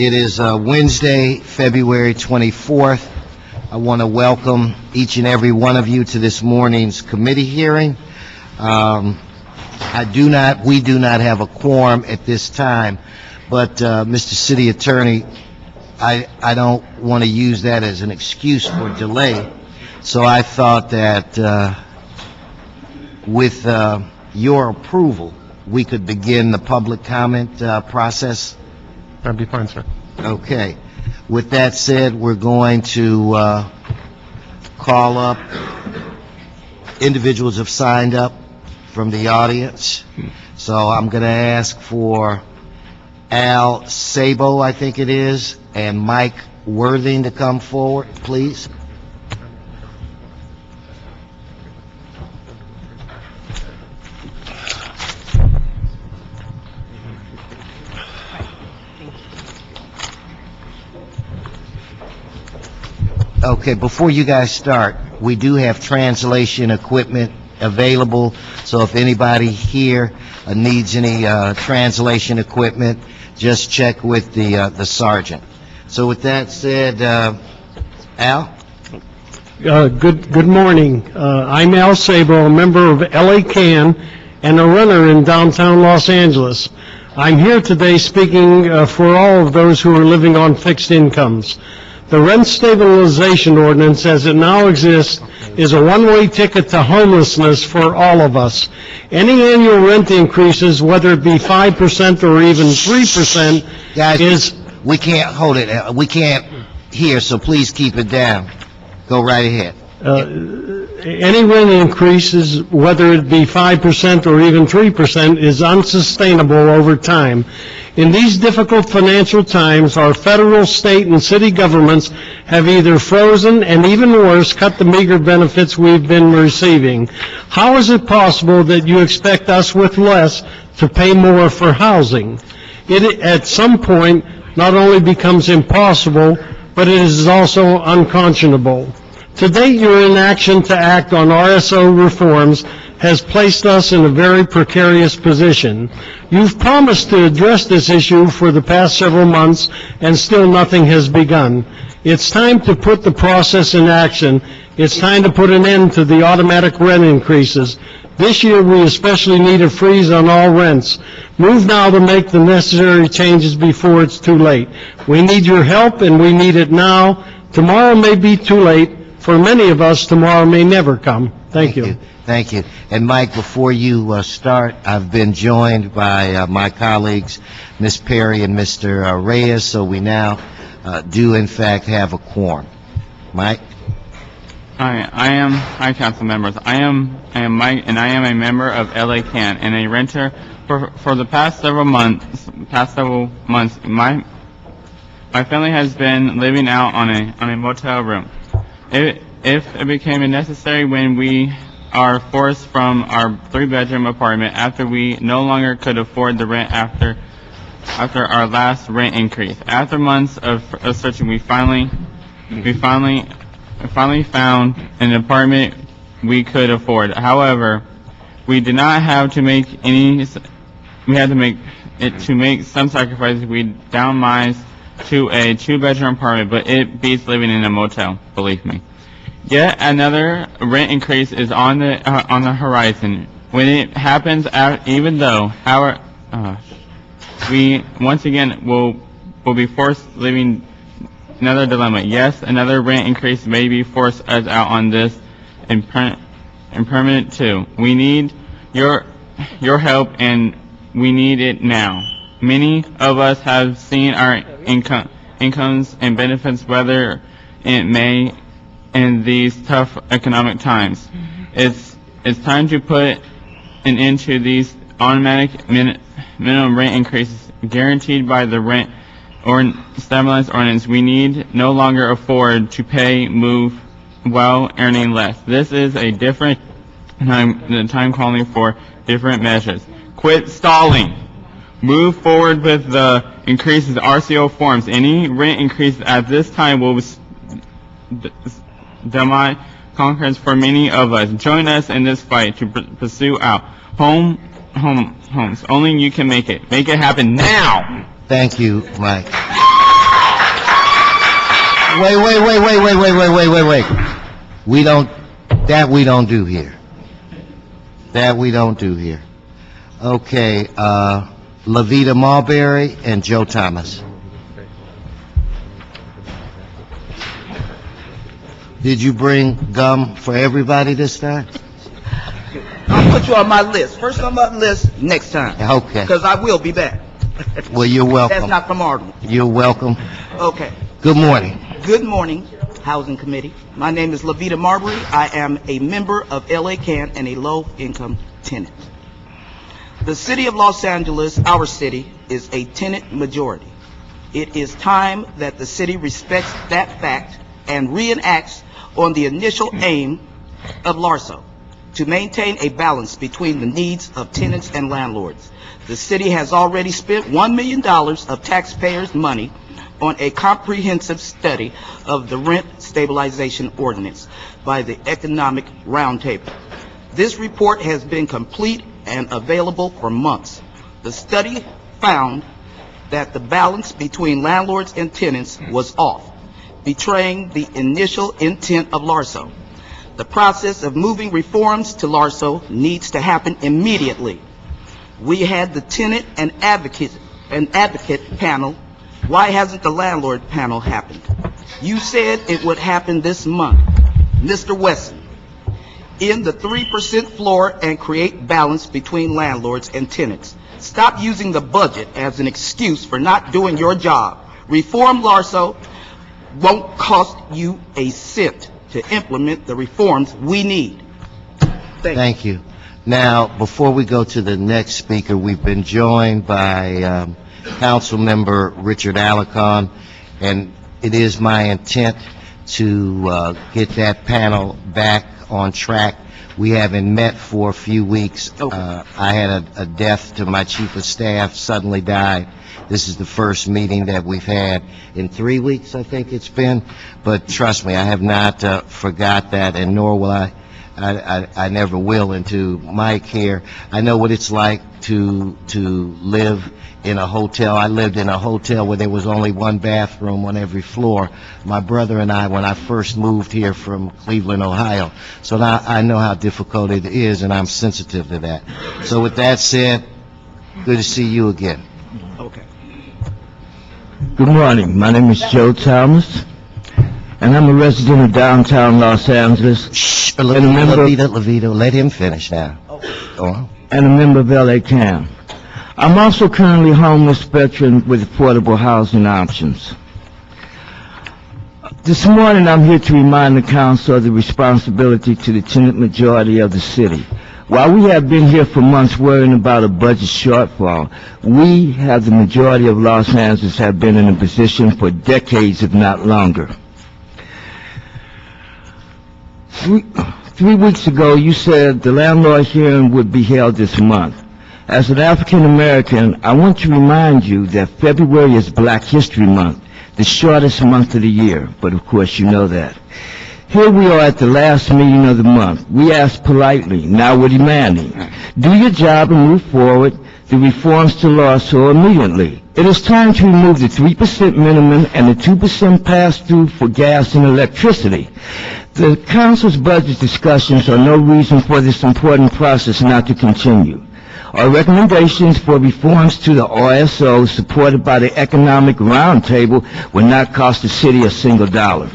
It is Wednesday, February 24th. I want to welcome each and every one of you to this morning's committee hearing. We do not have a quorum at this time, but Mr. City Attorney, I don't want to use that as an excuse for delay, so I thought that with your approval, we could begin the public comment process. That'd be fine, sir. Okay. With that said, we're going to call up individuals who have signed up from the audience. So I'm going to ask for Al Sabo, I think it is, and Mike Worthing to come forward, please. Okay, before you guys start, we do have translation equipment available, so if anybody here needs any translation equipment, just check with the sergeant. So with that said, Al? Good morning. I'm Al Sabo, a member of LA CAN and a runner in downtown Los Angeles. I'm here today speaking for all of those who are living on fixed incomes. The rent stabilization ordinance as it now exists is a one-way ticket to homelessness for all of us. Any annual rent increases, whether it be 5% or even 3%, Guys, we can't hold it. We can't hear, so please keep it down. Go right ahead. Any rent increases, whether it be 5% or even 3%, is unsustainable over time. In these difficult financial times, our federal, state, and city governments have either frozen and, even worse, cut the meager benefits we've been receiving. How is it possible that you expect us with less to pay more for housing? It, at some point, not only becomes impossible, but it is also unconscionable. To date, your inaction to act on RSO reforms has placed us in a very precarious position. You've promised to address this issue for the past several months, and still nothing has begun. It's time to put the process in action. It's time to put an end to the automatic rent increases. This year, we especially need a freeze on all rents. Move now to make the necessary changes before it's too late. We need your help, and we need it now. Tomorrow may be too late. For many of us, tomorrow may never come. Thank you. Thank you. And Mike, before you start, I've been joined by my colleagues, Ms. Perry and Mr. Reyes, so we now do in fact have a quorum. Mike? Hi, council members. I am Mike, and I am a member of LA CAN and a renter for the past several months. My family has been living out on a motel room. If it became necessary when we are forced from our 3-bedroom apartment after we no longer could afford the rent after our last rent increase. After months of searching, we finally found an apartment we could afford. However, we did not have to make any. We had to make some sacrifices. We downsized to a 2-bedroom apartment, but it beats living in a motel, believe me. Yet another rent increase is on the horizon. When it happens, even though we once again will be forced living another dilemma. Yes, another rent increase may be forced us out on this and permanent too. We need your help, and we need it now. Many of us have seen our incomes and benefits weather in these tough economic times. It's time to put an end to these automatic minimum rent increases guaranteed by the rent or stabilized ordinance. We need no longer afford to move while earning less. This is a different time calling for different measures. Quit stalling. Move forward with the increases RCO forms. Any rent increase at this time will deny conquerance for many of us. Join us in this fight to pursue our homes. Only you can make it. Make it happen now. Thank you, Mike. Wait. We don't do here. That we don't do here. Okay, Lavita Marbury and Joe Thomas. Did you bring gum for everybody this time? I'll put you on my list. First on my list, next time. Okay. Because I will be back. Well, you're welcome. That's not from Arnold. You're welcome. Okay. Good morning. Good morning, Housing Committee. My name is Lavita Marbury. I am a member of LA CAN and a low-income tenant. The city of Los Angeles, our city, is a tenant majority. It is time that the city respects that fact and reenacts on the initial aim of LARSO to maintain a balance between the needs of tenants and landlords. The city has already spent $1 million of taxpayers' money on a comprehensive study of the rent stabilization ordinance by the Economic Roundtable. This report has been complete and available for months. The study found that the balance between landlords and tenants was off, betraying the initial intent of LARSO. The process of moving reforms to LARSO needs to happen immediately. We had the tenant and advocate panel. Why hasn't the landlord panel happened? You said it would happen this month. Mr. Wesson, end the 3% floor and create balance between landlords and tenants. Stop using the budget as an excuse for not doing your job. Reform LARSO won't cost you a cent to implement the reforms we need. Thank you. Now, before we go to the next speaker, we've been joined by Council Member Richard Alarcon, and it is my intent to get that panel back on track. We haven't met for a few weeks. Okay. I had a death to my chief of staff, suddenly died. This is the first meeting that we've had in 3 weeks, I think it's been. But trust me, I have not forgot that, and nor will I never will into my care. I know what it's like to live in a hotel. I lived in a hotel where there was only one bathroom on every floor. My brother and I, when I first moved here from Cleveland, Ohio. So now I know how difficult it is, and I'm sensitive to that. So with that said, good to see you again. Okay. Good morning. My name is Joe Thomas, and I'm a resident of downtown Los Angeles. Shh, And a member of- Levito, let him finish now. Go on. and a member of LA CAN. I'm also currently a homeless veteran with affordable housing options. This morning, I'm here to remind the council of the responsibility to the tenant majority of the city. While we have been here for months worrying about a budget shortfall, we, have the majority of Los Angeles, have been in a position for decades, if not longer. 3 weeks ago, you said the landlord hearing would be held this month. As an African American, I want to remind you that February is Black History Month, the shortest month of the year, but of course you know that. Here we are at the last meeting of the month. We ask politely, now we're demanding. Do your job and move forward the reforms to LARSO immediately. It is time to remove the 3% minimum and the 2% pass-through for gas and electricity. The council's budget discussions are no reason for this important process not to continue. Our recommendations for reforms to the RSO supported by the Economic Roundtable will not cost the city a single dollar.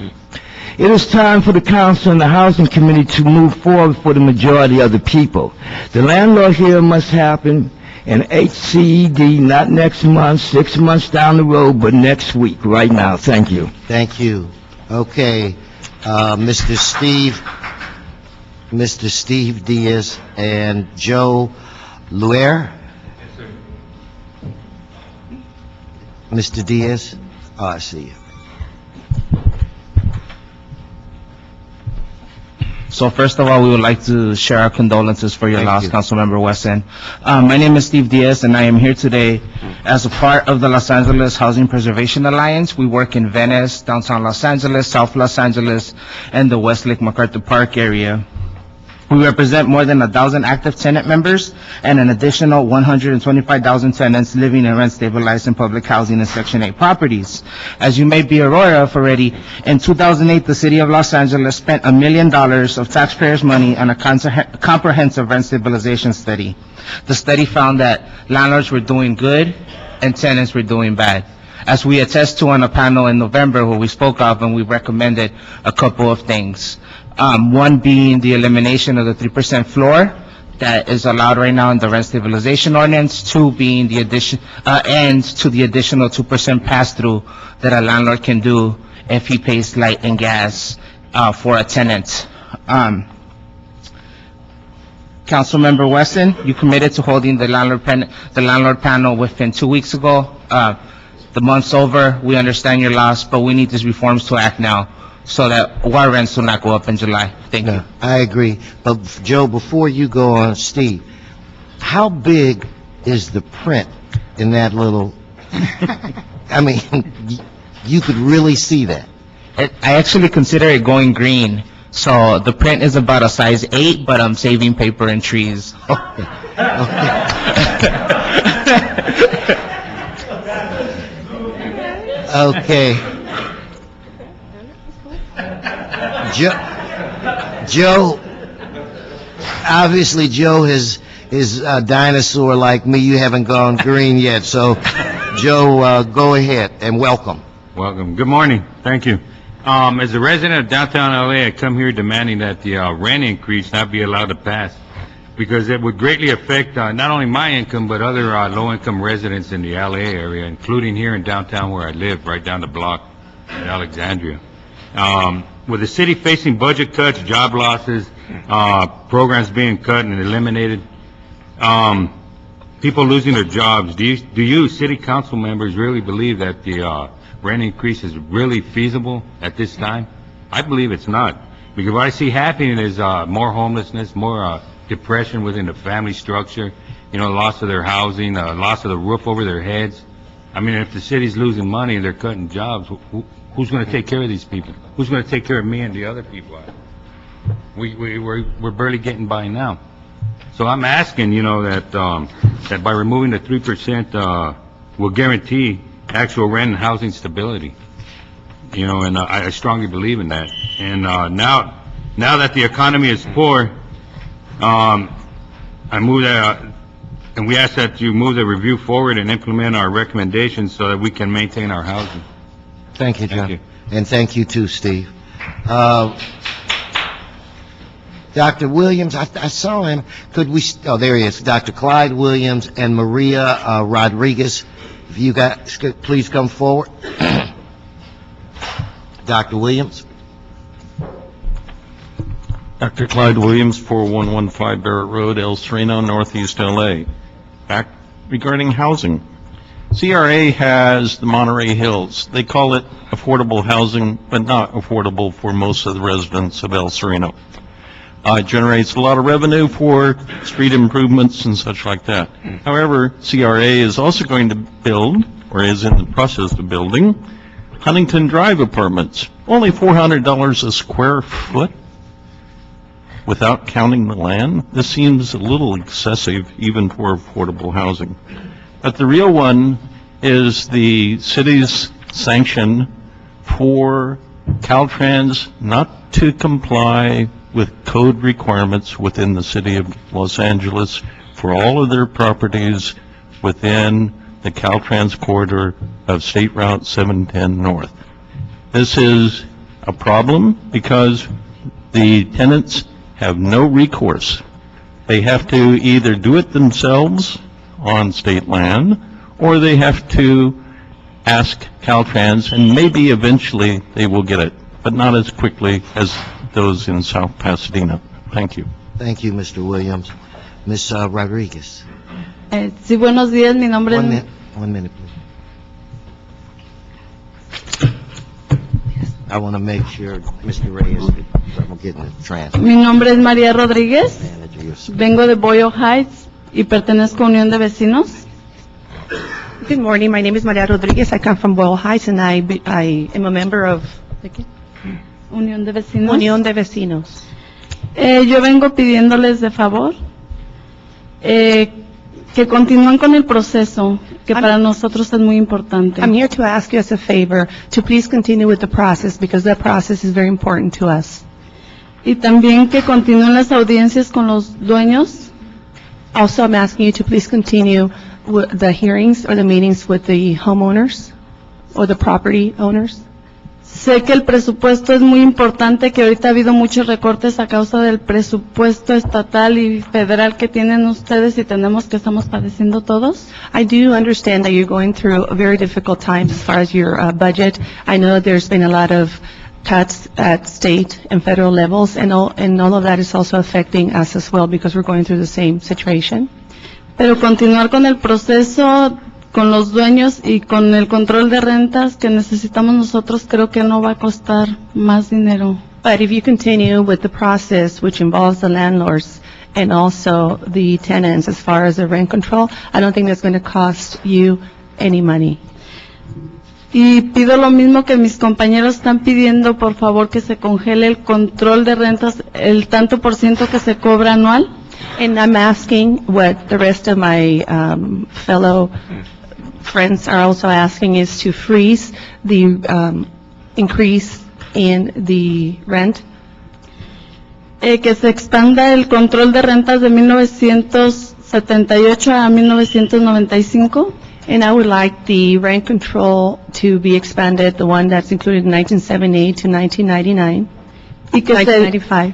It is time for the council and the housing committee to move forward for the majority of the people. The landlord hearing must happen in HCED, not next month, 6 months down the road, but next week, right now. Thank you. Thank you. Okay, Mr. Steve Diaz and Joe Luer? Yes, sir. Mr. Diaz? Oh, I see you. So first of all, we would like to share our condolences for your Thank loss, you. Councilmember Wesson. My name is Steve Diaz, and I am here today as a part of the Los Angeles Housing Preservation Alliance. We work in Venice, downtown Los Angeles, South Los Angeles, and the Westlake MacArthur Park area. We represent more than 1,000 active tenant members and an additional 125,000 tenants living in rent-stabilized and public housing in Section 8 properties. As you may be aware of already, in 2008, the City of Los Angeles spent $1 million of taxpayers' money on a comprehensive rent stabilization study. The study found that landlords were doing good and tenants were doing bad, as we attest to on a panel in November where we spoke of and we recommended a couple of things. One being the elimination of the 3% floor that is allowed right now in the rent stabilization ordinance. Two being the addition, end to the additional 2% pass-through that a landlord can do if he pays light and gas, for a tenant. Councilmember Wesson, you committed to holding the landlord panel within 2 weeks ago. The month's over. We understand your loss, but we need these reforms to act now, so that water rents will not go up in July. Thank you. No, I agree. But, Joe, before you go on, Steve, how big is the print in that little, I mean, you could really see that. I actually consider it going green. So the print is about a size 8, but I'm saving paper and trees. Okay. Joe, obviously Joe is a dinosaur like me. You haven't gone green yet. So, Joe, go ahead and welcome. Welcome. Good morning. Thank you. As a resident of downtown LA, I come here demanding that the rent increase not be allowed to pass, because it would greatly affect not only my income but other low-income residents in the LA area, including here in downtown where I live, right down the block in Alexandria. With the city facing budget cuts, job losses, programs being cut and eliminated, people losing their jobs, do you city council members really believe that the rent increase is really feasible at this time? I believe it's not, because what I see happening is more homelessness, more depression within the family structure, loss of their housing, loss of the roof over their heads. I mean, if the city's losing money and they're cutting jobs, who's going to take care of these people? Who's going to take care of me and the other people? We're barely getting by now. So I'm asking, that by removing the 3%, will guarantee actual rent and housing stability. And I strongly believe in that. And now that the economy is poor, I move that, and we ask that you move the review forward and implement our recommendations so that we can maintain our housing. Thank you, John. Thank you. And thank you too, Steve. Dr. Williams, I saw him. Oh, there he is. Dr. Clyde Williams and Maria Rodriguez. If you guys could please come forward. Dr. Williams. Dr. Clyde Williams, 4115 Barrett Road, El Sereno, Northeast LA. Back regarding housing. CRA has the Monterey Hills. They call it affordable housing, but not affordable for most of the residents of El Sereno. It generates a lot of revenue for street improvements and such like that. However, CRA is also going to build, or is in the process of building, Huntington Drive apartments. Only $400 a square foot without counting the land. This seems a little excessive even for affordable housing. But the real one is the city's sanction for Caltrans not to comply with code requirements within the city of Los Angeles for all of their properties within the Caltrans corridor of State Route 710 North. This is a problem because the tenants have no recourse. They have to either do it themselves on state land, or they have to ask Caltrans, and maybe eventually they will get it, but not as quickly as those in South Pasadena. Thank you. Thank you, Mr. Williams. Ms. Rodriguez. Sí, buenos días, mi nombre es... One minute, please. I want to make sure Mr. Reyes is getting the transfer. Mi nombre es María Rodríguez, vengo de Boyle Heights y pertenezco a Unión de Vecinos. Good morning. My name is Maria Rodriguez. I come from Boyle Heights, and I am a member of Unión de Vecinos. Unión de Vecinos. Yo vengo pidiéndoles de favor que continúen con el proceso, que para nosotros es muy importante. I'm here to ask you as a favor to please continue with the process because that process is very important to us. Y también que continúen las audiencias con los dueños. Also, I'm asking you to please continue with the hearings or the meetings with the homeowners or the property owners. Sé que el presupuesto es muy importante, que ahorita ha habido muchos recortes a causa del presupuesto estatal y federal que tienen ustedes y estamos padeciendo todos. I do understand that you're going through a very difficult time as far as your budget. I know there's been a lot of cuts at state and federal levels, and all of that is also affecting us as well because we're going through the same situation. Pero continuar con el proceso, con los dueños y con el control de rentas que necesitamos nosotros, creo que no va a costar más dinero. But if you continue with the process, which involves the landlords and also the tenants as far as the rent control, I don't think that's going to cost you any money. Y pido lo mismo que mis compañeros están pidiendo, por favor, que se congele el control de rentas, el tanto por ciento que se cobra anual. And I'm asking what the rest of my fellow friends are also asking is to freeze the increase in the rent. Que se expanda el control de rentas de 1978 a 1995. And I would like the rent control to be expanded, the one that's included in 1978 to 1999, Y que 1995.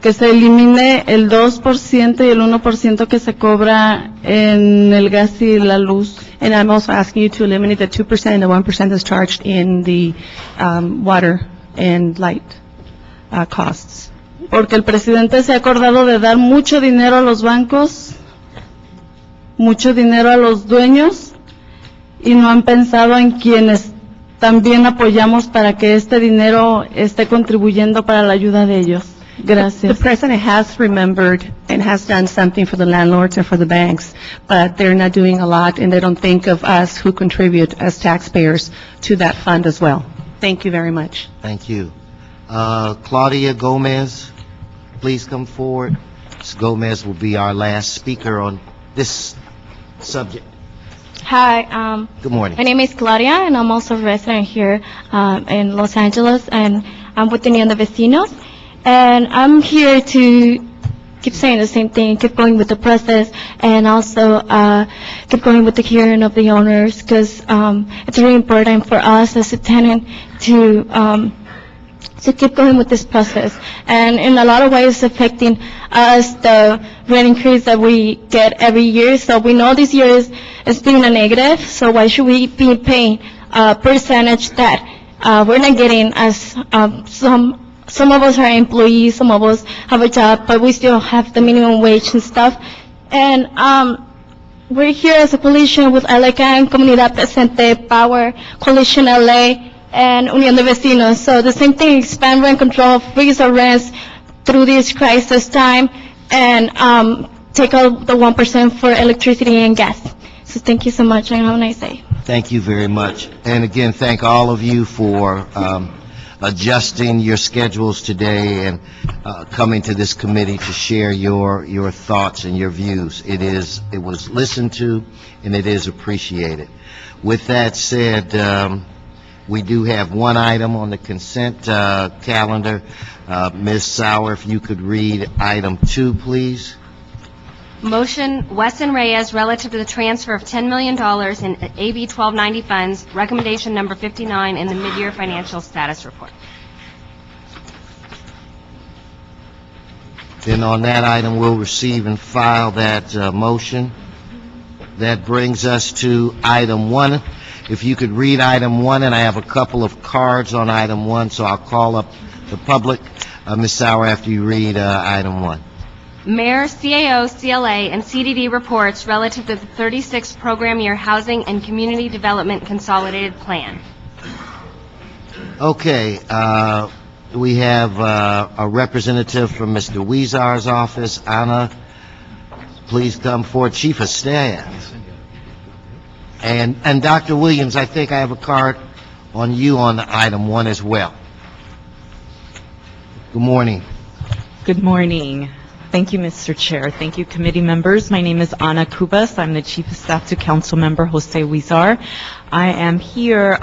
que se elimine el 2% y el 1% que se cobra en el gas y la luz. And I'm also asking you to eliminate the 2% and the 1% that's charged in the water and light costs. Porque el presidente se ha acordado de dar mucho dinero a los bancos, mucho dinero a los dueños, y no han pensado en quienes también apoyamos para que este dinero esté contribuyendo para la ayuda de ellos. Gracias. The president has remembered and has done something for the landlords and for the banks, but they're not doing a lot, and they don't think of us who contribute as taxpayers to that fund as well. Thank you very much. Thank you. Claudia Gomez, please come forward. Ms. Gomez will be our last speaker on this subject. Hi, Good morning. my name is Claudia, and I'm also a resident here in Los Angeles, and I'm with the Unión de Vecinos. And I'm here to keep saying the same thing, keep going with the process, and also keep going with the hearing of the owners, because it's really important for us as a tenant to keep going with this process. And in a lot of ways affecting us, the rent increase that we get every year. So we know this year is being a negative, so why should we be paying a percentage that we're not getting as some of us are employees, some of us have a job, but we still have the minimum wage and stuff. And we're here as a coalition with LACAN, Comunidad Presente, Power, Coalition LA, and Unión de Vecinos. So the same thing, expand rent control, freeze our rents through this crisis time, and take out the 1% for electricity and gas. So thank you so much, and have a nice day. Thank you very much. And again, thank all of you for adjusting your schedules today and coming to this committee to share your thoughts and your views. It was listened to, and it is appreciated. With that said, we do have one item on the consent calendar. Ms. Sauer, if you could read item 2, please. Motion, Weston Reyes, relative to the transfer of $10 million in AB 1290 funds, recommendation number 59 in the mid-year financial status report. Then on that item, we'll receive and file that motion. That brings us to item 1. If you could read item 1, and I have a couple of cards on item 1, so I'll call up the public. Ms. Sauer, after you read item 1. Mayor, CAO, CLA, and CDD reports relative to the 36th Program Year Housing and Community Development Consolidated Plan. Okay, we have a representative from Mr. Weezar's office. Anna, please come forward. Chief of Staff. And Dr. Williams, I think I have a card on you on item 1 as well. Good morning. Good morning. Thank you, Mr. Chair. Thank you, committee members. My name is Ana Cubas. I'm the Chief of Staff to Councilmember Jose Huizar. I am here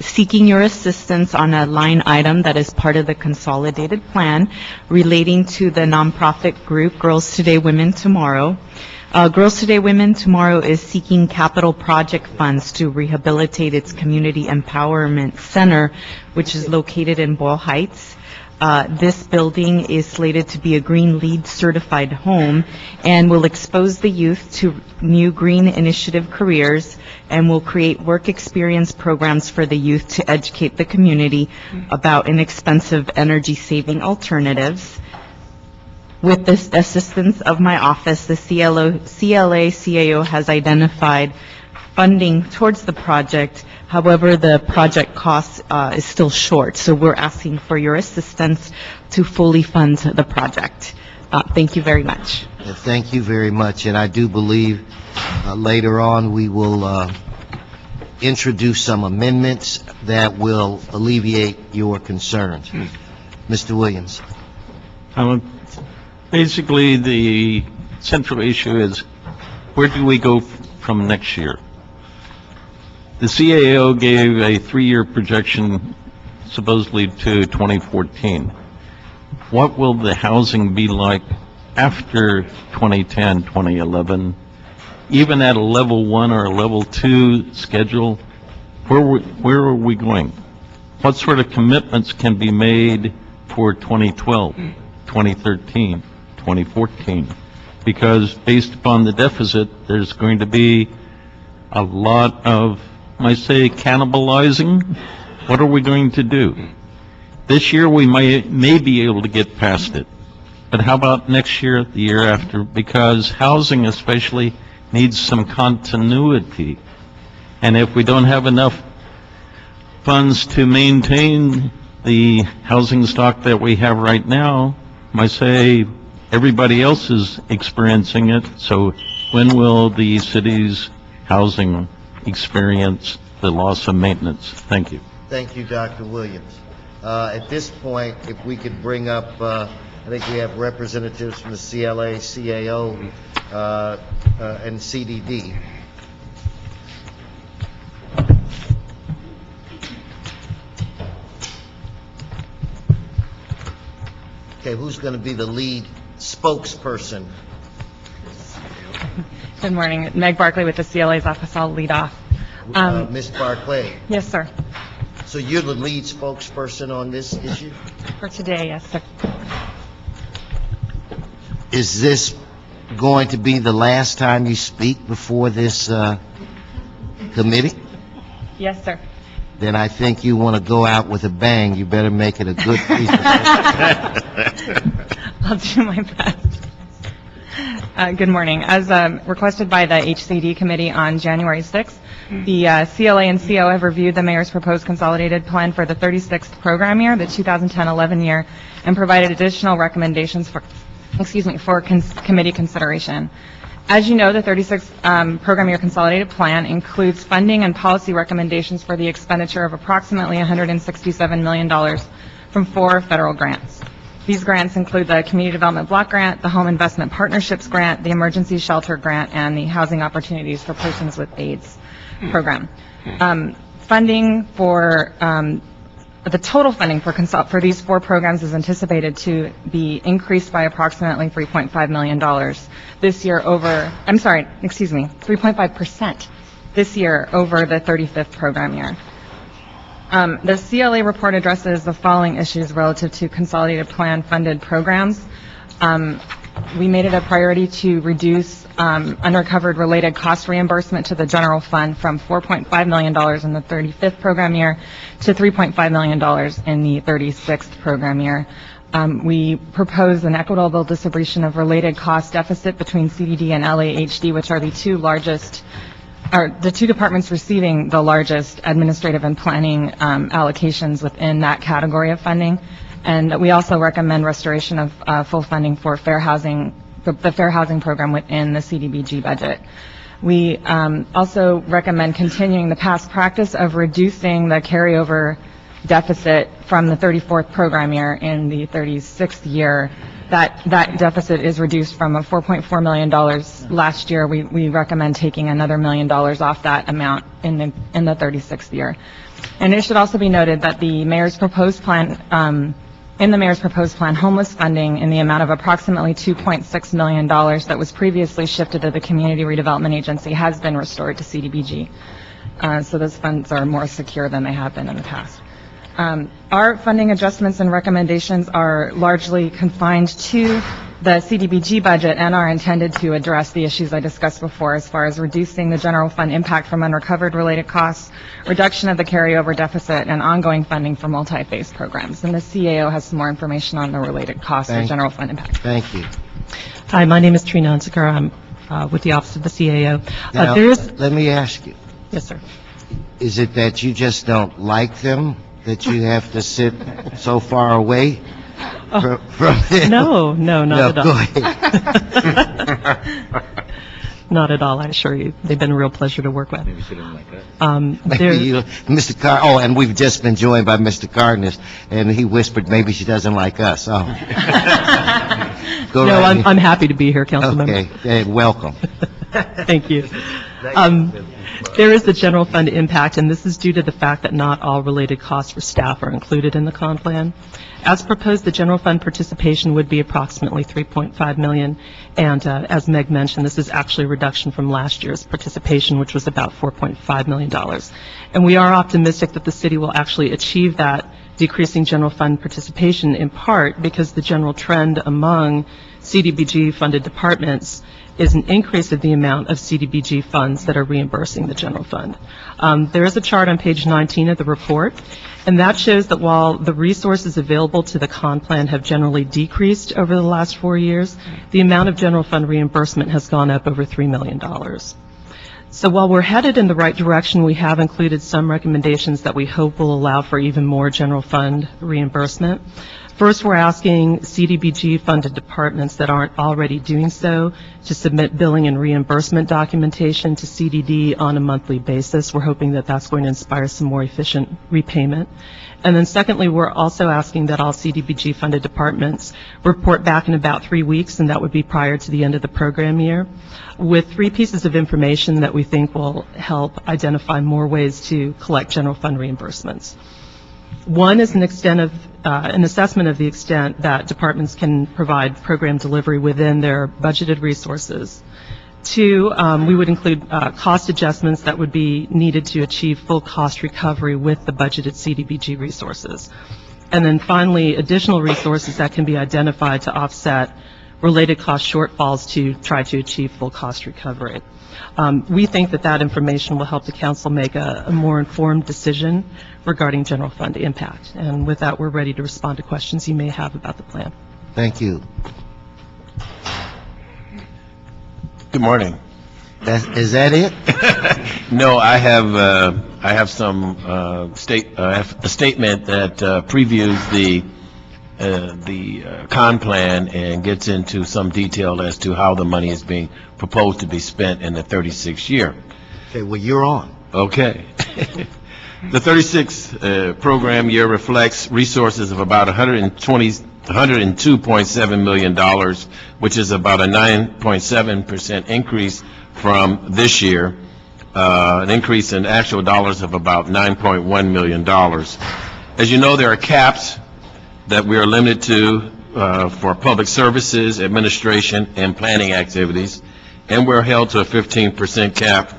seeking your assistance on a line item that is part of the consolidated plan relating to the nonprofit group Girls Today, Women Tomorrow. Girls Today, Women Tomorrow is seeking capital project funds to rehabilitate its community empowerment center, which is located in Boyle Heights. This building is slated to be a Green LEED certified home and will expose the youth to new green initiative careers and will create work experience programs for the youth to educate the community about inexpensive energy saving alternatives. With the assistance of my office, the CLA-CAO has identified funding towards the project. However, the project cost is still short, so we're asking for your assistance to fully fund the project. Thank you very much. Thank you very much, and I do believe later on we will introduce some amendments that will alleviate your concerns. Mr. Williams. Basically, the central issue is, where do we go from next year? The CAO gave a 3-year projection supposedly to 2014. What will the housing be like after 2010, 2011? Even at a level 1 or a level 2 schedule, where are we going? What sort of commitments can be made for 2012, 2013, 2014? Because based upon the deficit, there's going to be a lot of, I say, cannibalizing. What are we going to do? This year we may be able to get past it. But how about next year, the year after? Because housing especially needs some continuity. And if we don't have enough funds to maintain the housing stock that we have right now, I say everybody else is experiencing it. So when will the city's housing experience the loss of maintenance? Thank you. Thank you, Dr. Williams. At this point, if we could bring up, I think we have representatives from the CLA, CAO, and CDD. Okay, who's going to be the lead spokesperson? Good morning. Meg Barkley with the CLA's office. I'll lead off. Ms. Barclay. Yes, sir. So you're the lead spokesperson on this issue? For today, yes, sir. Is this going to be the last time you speak before this committee? Yes, sir. Then I think you want to go out with a bang. You better make it a good presentation. I'll do my best. Good morning. As requested by the HCD committee on January 6th, the CLA and CO have reviewed the mayor's proposed consolidated plan for the 36th program year, the 2010-11 year, and provided additional recommendations for committee consideration. As you know, the 36th program year consolidated plan includes funding and policy recommendations for the expenditure of approximately $167 million from 4 federal grants. These grants include the Community Development Block Grant, the Home Investment Partnerships Grant, the Emergency Shelter Grant, and the Housing Opportunities for Persons with AIDS program. Funding for the total funding for these 4 programs is anticipated to be increased by approximately $3.5 million this year over, 3.5% this year over the 35th program year. The CLA report addresses the following issues relative to consolidated plan funded programs. We made it a priority to reduce undercovered related cost reimbursement to the general fund from $4.5 million in the 35th program year to $3.5 million in the 36th program year. We proposed an equitable distribution of related cost deficit between CDD and LAHD, which are the two departments receiving the largest administrative and planning allocations within that category of funding. And we also recommend restoration of full funding for fair housing, the fair housing program within the CDBG budget. We also recommend continuing the past practice of reducing the carryover deficit from the 34th program year in the 36th year. That deficit is reduced from a $4.4 million last year. We recommend taking another $1 million off that amount in the 36th year. And it should also be noted that the mayor's proposed plan, in the mayor's proposed plan, homeless funding in the amount of approximately $2.6 million that was previously shifted to the Community Redevelopment Agency has been restored to CDBG. So those funds are more secure than they have been in the past. Our funding adjustments and recommendations are largely confined to the CDBG budget and are intended to address the issues I discussed before as far as reducing the general fund impact from unrecovered related costs, reduction of the carryover deficit, and ongoing funding for multi-phase programs. And the CAO has some more information on the related costs or general fund impact. Thank you. Hi, my name is Trina Unziker. I'm with the Office of the CAO. Now, let me ask you. Yes, sir. Is it that you just don't like them, that you have to sit so far away from them? No, not at all. Go ahead. Not at all, I assure you. They've been a real pleasure to work with. Maybe she didn't like us. Mr. And we've just been joined by Mr. Cardenas, and he whispered maybe she doesn't like us. Oh. No, I'm happy to be here, Councilmember. Okay, welcome. Thank you. There is the general fund impact, and this is due to the fact that not all related costs for staff are included in the con plan. As proposed, the general fund participation would be approximately $3.5 million, and as Meg mentioned, this is actually a reduction from last year's participation, which was about $4.5 million. And we are optimistic that the city will actually achieve that decreasing general fund participation, in part because the general trend among CDBG-funded departments is an increase of the amount of CDBG funds that are reimbursing the general fund. There is a chart on page 19 of the report, and that shows that while the resources available to the con plan have generally decreased over the last 4 years, the amount of general fund reimbursement has gone up over $3 million. So while we're headed in the right direction, we have included some recommendations that we hope will allow for even more general fund reimbursement. First, we're asking CDBG-funded departments that aren't already doing so to submit billing and reimbursement documentation to CDD on a monthly basis. We're hoping that that's going to inspire some more efficient repayment. And then secondly, we're also asking that all CDBG-funded departments report back in about 3 weeks, and that would be prior to the end of the program year, with 3 pieces of information that we think will help identify more ways to collect general fund reimbursements. One is an assessment of the extent that departments can provide program delivery within their budgeted resources. 2, we would include cost adjustments that would be needed to achieve full cost recovery with the budgeted CDBG resources. And then finally, additional resources that can be identified to offset related cost shortfalls to try to achieve full cost recovery. We think that that information will help the council make a more informed decision regarding general fund impact. And with that, we're ready to respond to questions you may have about the plan. Thank you. Good morning. Is that it? No, I have a statement that previews the con plan and gets into some detail as to how the money is being proposed to be spent in the 36th year. Okay, well, you're on. Okay. The 36th program year reflects resources of about $102.7 million, which is about a 9.7% increase from this year, an increase in actual dollars of about $9.1 million. As you know, there are caps that we are limited to for public services, administration, and planning activities, and we're held to a 15% cap,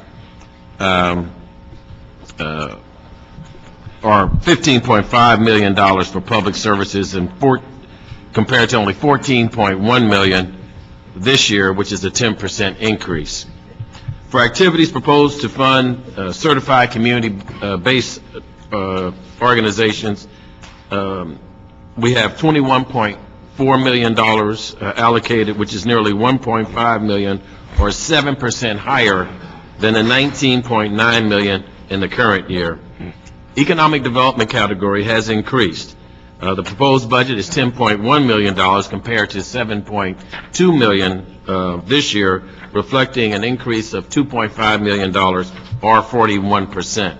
or $15.5 million for public services, and compared to only $14.1 million this year, which is a 10% increase. For activities proposed to fund certified community-based organizations, we have $21.4 million allocated, which is nearly $1.5 million, or 7% higher than the $19.9 million in the current year. Economic development category has increased. The proposed budget is $10.1 million compared to $7.2 million this year, reflecting an increase of $2.5 million, or 41%.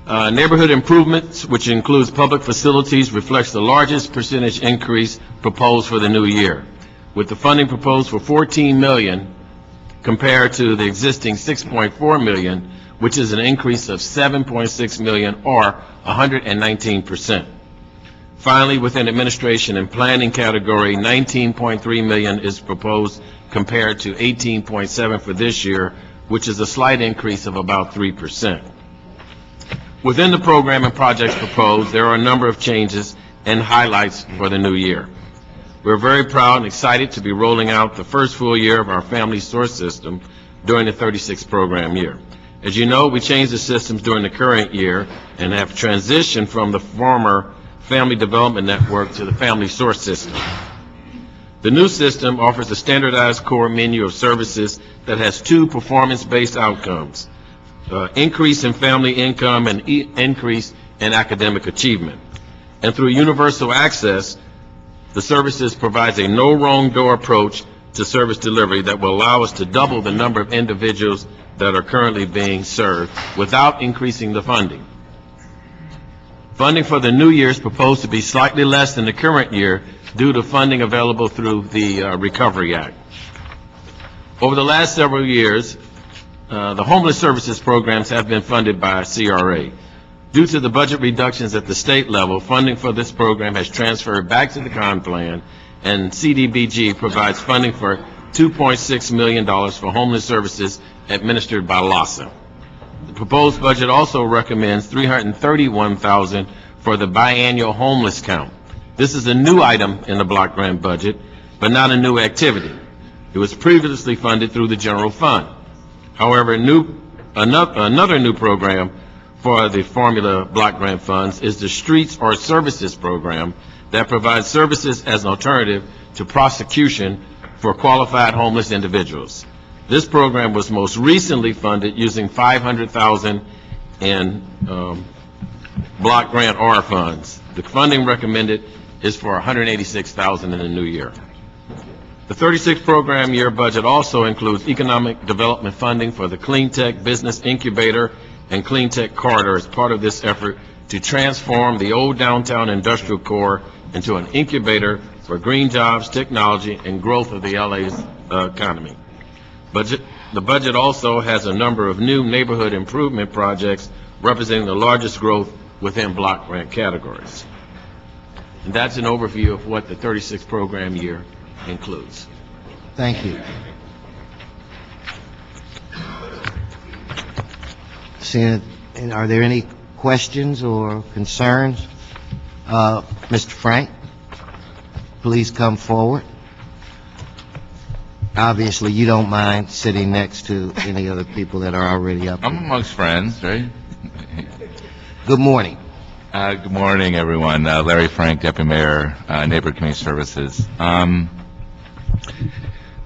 Neighborhood improvements, which includes public facilities, reflects the largest percentage increase proposed for the new year, with the funding proposed for $14 million compared to the existing $6.4 million, which is an increase of $7.6 million or 119%. Finally, within administration and planning category, $19.3 million is proposed compared to $18.7 for this year, which is a slight increase of about 3%. Within the program and projects proposed, there are a number of changes and highlights for the new year. We're very proud and excited to be rolling out the first full year of our family source system during the 36th program year. As you know, we changed the systems during the current year and have transitioned from the former Family Development Network to the Family Source System. The new system offers a standardized core menu of services that has two performance-based outcomes: increase in family income and increase in academic achievement. And through universal access, the services provides a no wrong door approach to service delivery that will allow us to double the number of individuals that are currently being served without increasing the funding. Funding for the new year is proposed to be slightly less than the current year due to funding available through the Recovery Act. Over the last several years, the homeless services programs have been funded by CRA. Due to the budget reductions at the state level, funding for this program has transferred back to the CON plan, and CDBG provides funding for $2.6 million for homeless services administered by LASA. The proposed budget also recommends $331,000 for the biannual homeless count. This is a new item in the block grant budget, but not a new activity. It was previously funded through the general fund. However, another new program for the formula block grant funds is the Streets or Services program that provides services as an alternative to prosecution for qualified homeless individuals. This program was most recently funded using $500,000 in block grant R funds. The funding recommended is for $186,000 in the new year. The 36th program year budget also includes economic development funding for the Clean Tech Business Incubator and Clean Tech Corridor as part of this effort to transform the old downtown industrial core into an incubator for green jobs, technology, and growth of the LA's economy. The budget also has a number of new neighborhood improvement projects representing the largest growth within block grant categories. And that's an overview of what the 36th program year includes. Thank you. And are there any questions or concerns? Mr. Frank, please come forward. Obviously, you don't mind sitting next to any other people that are already up here. I'm amongst friends, right? Good morning. Good morning, everyone. Larry Frank, Deputy Mayor, Neighborhood Community Services.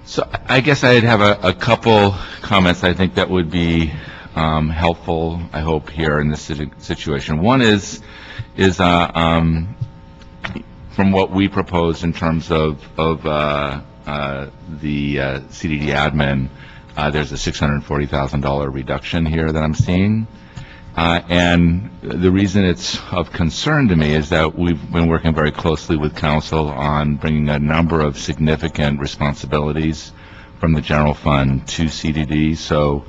So I guess I'd have a couple comments I think that would be helpful, I hope, here in this situation. One is from what we proposed in terms of the CDD admin, there's a $640,000 reduction here that I'm seeing. And the reason it's of concern to me is that we've been working very closely with council on bringing a number of significant responsibilities from the general fund to CDD. So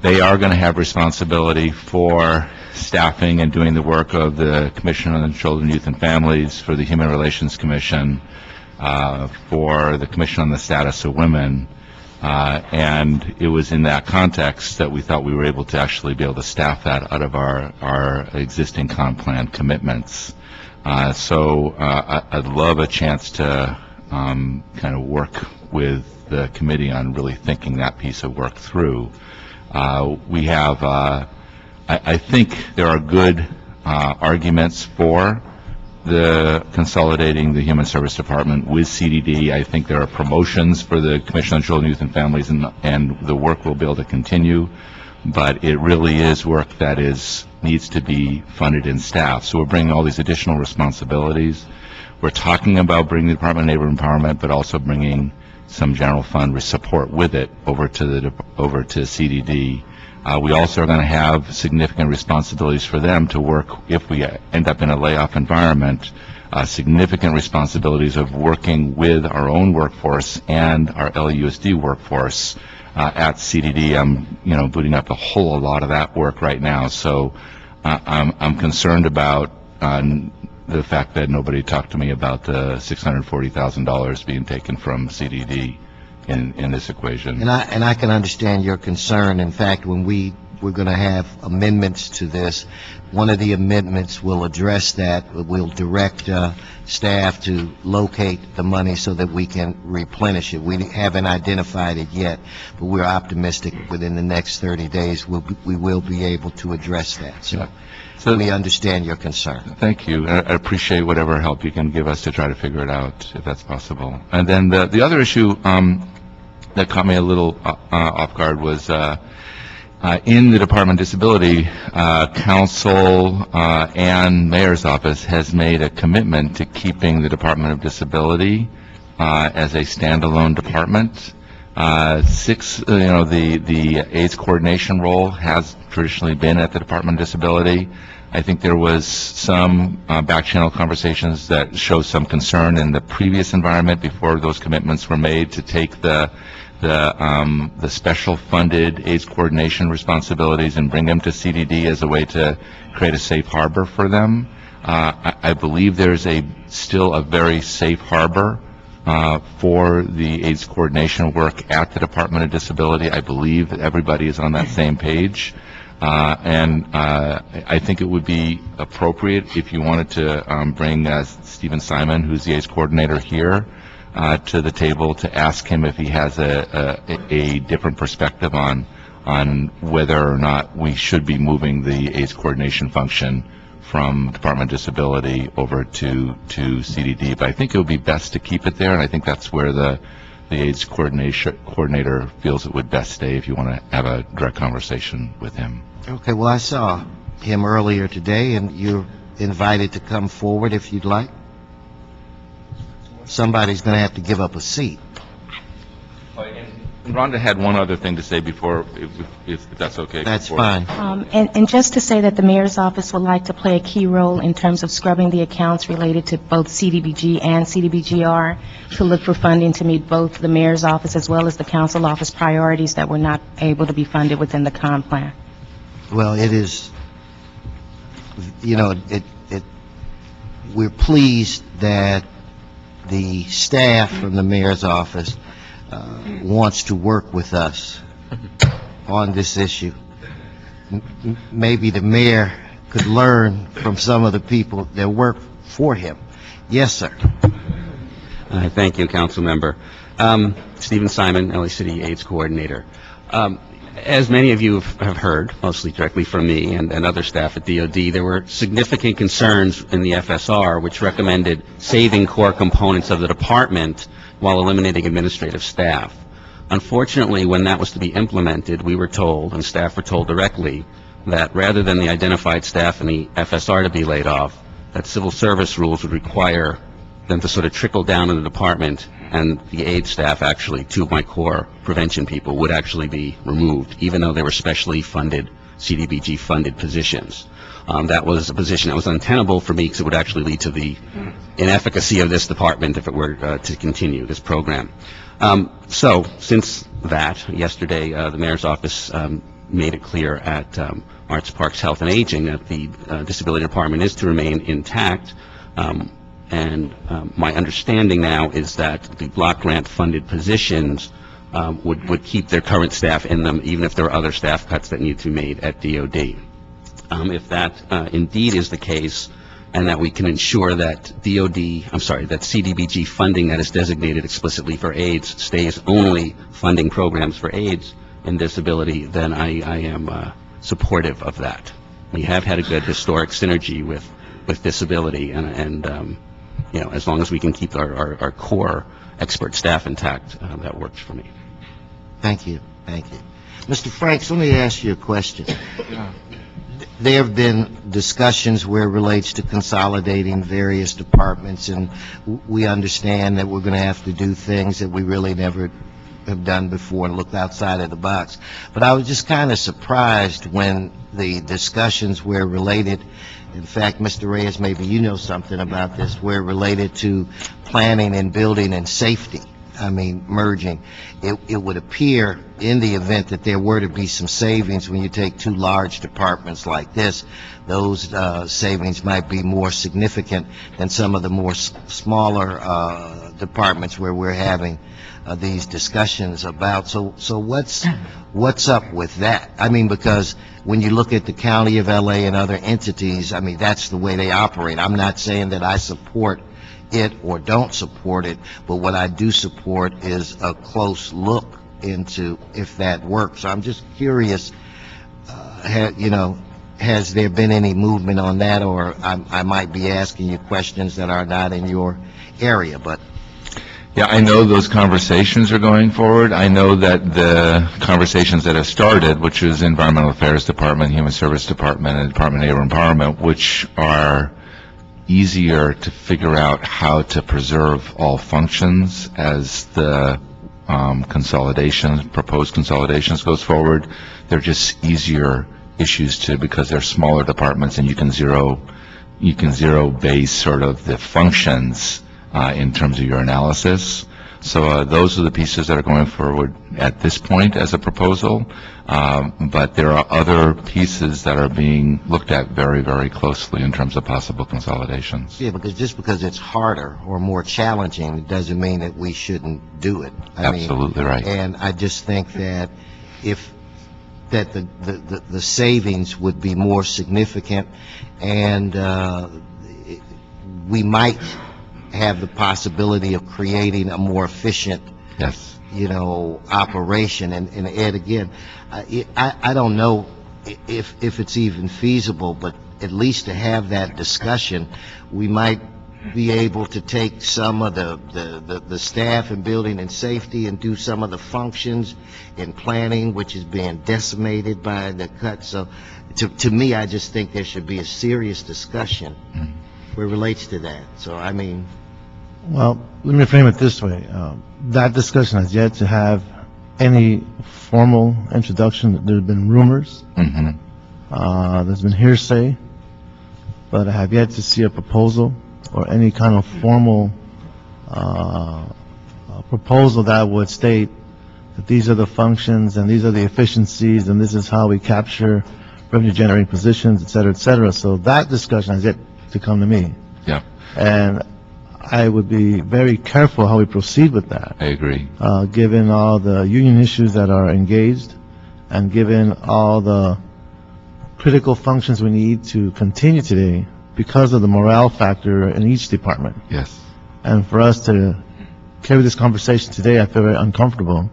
they are going to have responsibility for staffing and doing the work of the Commission on Children, Youth, and Families, for the Human Relations Commission, for the Commission on the Status of Women. And it was in that context that we thought we were able to actually be able to staff that out of our existing comp plan commitments. So I'd love a chance to kind of work with the committee on really thinking that piece of work through. We have, I think there are good arguments for the consolidating the Human Service Department with CDD. I think there are promotions for the Commission on Children, Youth, and Families, and the work will be able to continue, but it really is work that needs to be funded and staffed. So we're bringing all these additional responsibilities. We're talking about bringing the Department of Neighborhood Empowerment, but also bringing some general fund support with it over to CDD. We also are going to have significant responsibilities for them to work, if we end up in a layoff environment, significant responsibilities of working with our own workforce and our LUSD workforce at CDD. I'm, booting up a whole lot of that work right now. So I'm concerned about the fact that nobody talked to me about the $640,000 being taken from CDD in this equation. And I can understand your concern. In fact, when we're going to have amendments to this, one of the amendments will address that. We'll direct staff to locate the money so that we can replenish it. We haven't identified it yet, but we're optimistic within the next 30 days we will be able to address that. So we understand your concern. Thank you. I appreciate whatever help you can give us to try to figure it out, if that's possible. And then the other issue that caught me a little off guard was in the Department of Disability, Council and Mayor's Office has made a commitment to keeping the Department of Disability as a standalone department. The AIDS coordination role has traditionally been at the Department of Disability. I think there was some back-channel conversations that show some concern in the previous environment before those commitments were made to take the special funded AIDS coordination responsibilities and bring them to CDD as a way to create a safe harbor for them. I believe there's still a very safe harbor for the AIDS coordination work at the Department of Disability. I believe that everybody is on that same page. And I think it would be appropriate if you wanted to bring Stephen Simon, who's the AIDS coordinator here, to the table to ask him if he has a different perspective on whether or not we should be moving the AIDS coordination function from Department of Disability over to CDD. But I think it would be best to keep it there, and I think that's where the AIDS coordinator feels it would best stay if you want to have a direct conversation with him. Okay, well, I saw him earlier today, and you're invited to come forward if you'd like. Somebody's going to have to give up a seat. Rhonda had one other thing to say before, if that's okay. That's fine. And just to say that the mayor's office would like to play a key role in terms of scrubbing the accounts related to both CDBG and CDBGR to look for funding to meet both the mayor's office as well as the council office priorities that were not able to be funded within the comp plan. Well, it is, we're pleased that the staff from the mayor's office wants to work with us on this issue. Maybe the mayor could learn from some of the people that work for him. Yes, sir. Thank you, Council Member. Stephen Simon, LA City AIDS Coordinator. As many of you have heard, mostly directly from me and other staff at DOD, there were significant concerns in the FSR which recommended saving core components of the department while eliminating administrative staff. Unfortunately, when that was to be implemented, we were told, and staff were told directly, that rather than the identified staff in the FSR to be laid off, that civil service rules would require them to sort of trickle down in the department, and the AIDS staff, actually, two of my core prevention people, would actually be removed, even though they were specially funded, CDBG-funded positions. That was a position that was untenable for me because it would actually lead to the inefficacy of this department if it were to continue this program. So, since that, yesterday, the mayor's office made it clear at Arts, Parks, Health, and Aging that the disability department is to remain intact. And my understanding now is that the block grant funded positions would keep their current staff in them, even if there are other staff cuts that need to be made at DOD. If that indeed is the case, and that we can ensure that that CDBG funding that is designated explicitly for AIDS stays only funding programs for AIDS and disability, then I am supportive of that. We have had a good historic synergy with disability, and as long as we can keep our core expert staff intact, that works for me. Thank you. Thank you. Mr. Franks, let me ask you a question. There have been discussions where it relates to consolidating various departments, and we understand that we're going to have to do things that we really never have done before and looked outside of the box. But I was just kind of surprised when the discussions were related. In fact, Mr. Reyes, maybe you know something about this, were related to planning and building and safety. I mean, merging. It would appear in the event that there were to be some savings when you take two large departments like this, those savings might be more significant than some of the more smaller departments where we're having these discussions about. So what's up with that? I mean, because when you look at the County of LA and other entities, I mean, that's the way they operate. I'm not saying that I support it or don't support it, but what I do support is a close look into if that works. I'm just curious, has there been any movement on that, or I might be asking you questions that are not in your area, but... Yeah, I know those conversations are going forward. I know that the conversations that have started, which is Environmental Affairs Department, Human Service Department, and Department of Labor Empowerment, which are easier to figure out how to preserve all functions as the proposed consolidations goes forward. They're just easier issues because they're smaller departments, and you can zero base sort of the functions in terms of your analysis. So those are the pieces that are going forward at this point as a proposal, but there are other pieces that are being looked at very, very closely in terms of possible consolidations. Yeah, because just because it's harder or more challenging doesn't mean that we shouldn't do it. Absolutely right. And I just think that the savings would be more significant, and we might have the possibility of creating a more efficient, operation. And Ed, again, I don't know if it's even feasible, but at least to have that discussion, we might be able to take some of the staff in building and safety and do some of the functions in planning, which is being decimated by the cut. So to me, I just think there should be a serious discussion where it relates to that. So, I mean... Well, let me frame it this way. That discussion has yet to have any formal introduction. There have been rumors. There's been hearsay, but I have yet to see a proposal or any kind of formal proposal that would state that these are the functions and these are the efficiencies and this is how we capture revenue-generating positions, et cetera, et cetera. So that discussion has yet to come to me. Yeah. And I would be very careful how we proceed with that. I agree. Given all the union issues that are engaged and given all the critical functions we need to continue today because of the morale factor in each department. Yes. And for us to carry this conversation today, I feel very uncomfortable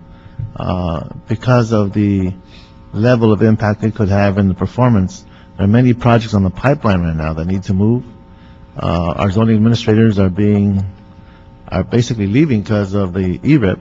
because of the level of impact it could have in the performance. There are many projects on the pipeline right now that need to move. Our zoning administrators are basically leaving because of the ERIP.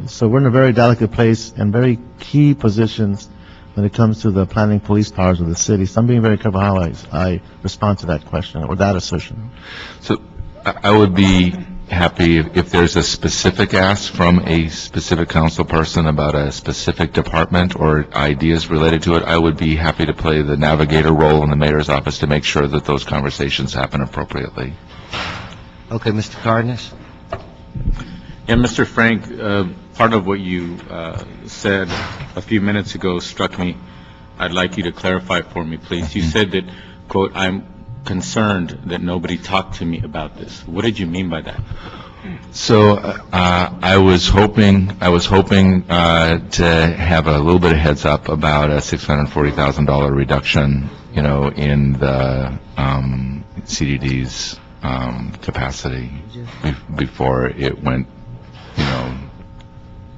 So we're in a very delicate place and very key positions when it comes to the planning police powers of the city. So I'm being very careful how I respond to that question or that assertion. So I would be happy if there's a specific ask from a specific council person about a specific department or ideas related to it. I would be happy to play the navigator role in the mayor's office to make sure that those conversations happen appropriately. Okay, Mr. Cardenas? Yeah, Mr. Frank, part of what you said a few minutes ago struck me. I'd like you to clarify for me, please. You said that, quote, I'm concerned that nobody talked to me about this. What did you mean by that? So I was hoping to have a little bit of heads up about a $640,000 reduction, in the CDD's capacity before it went,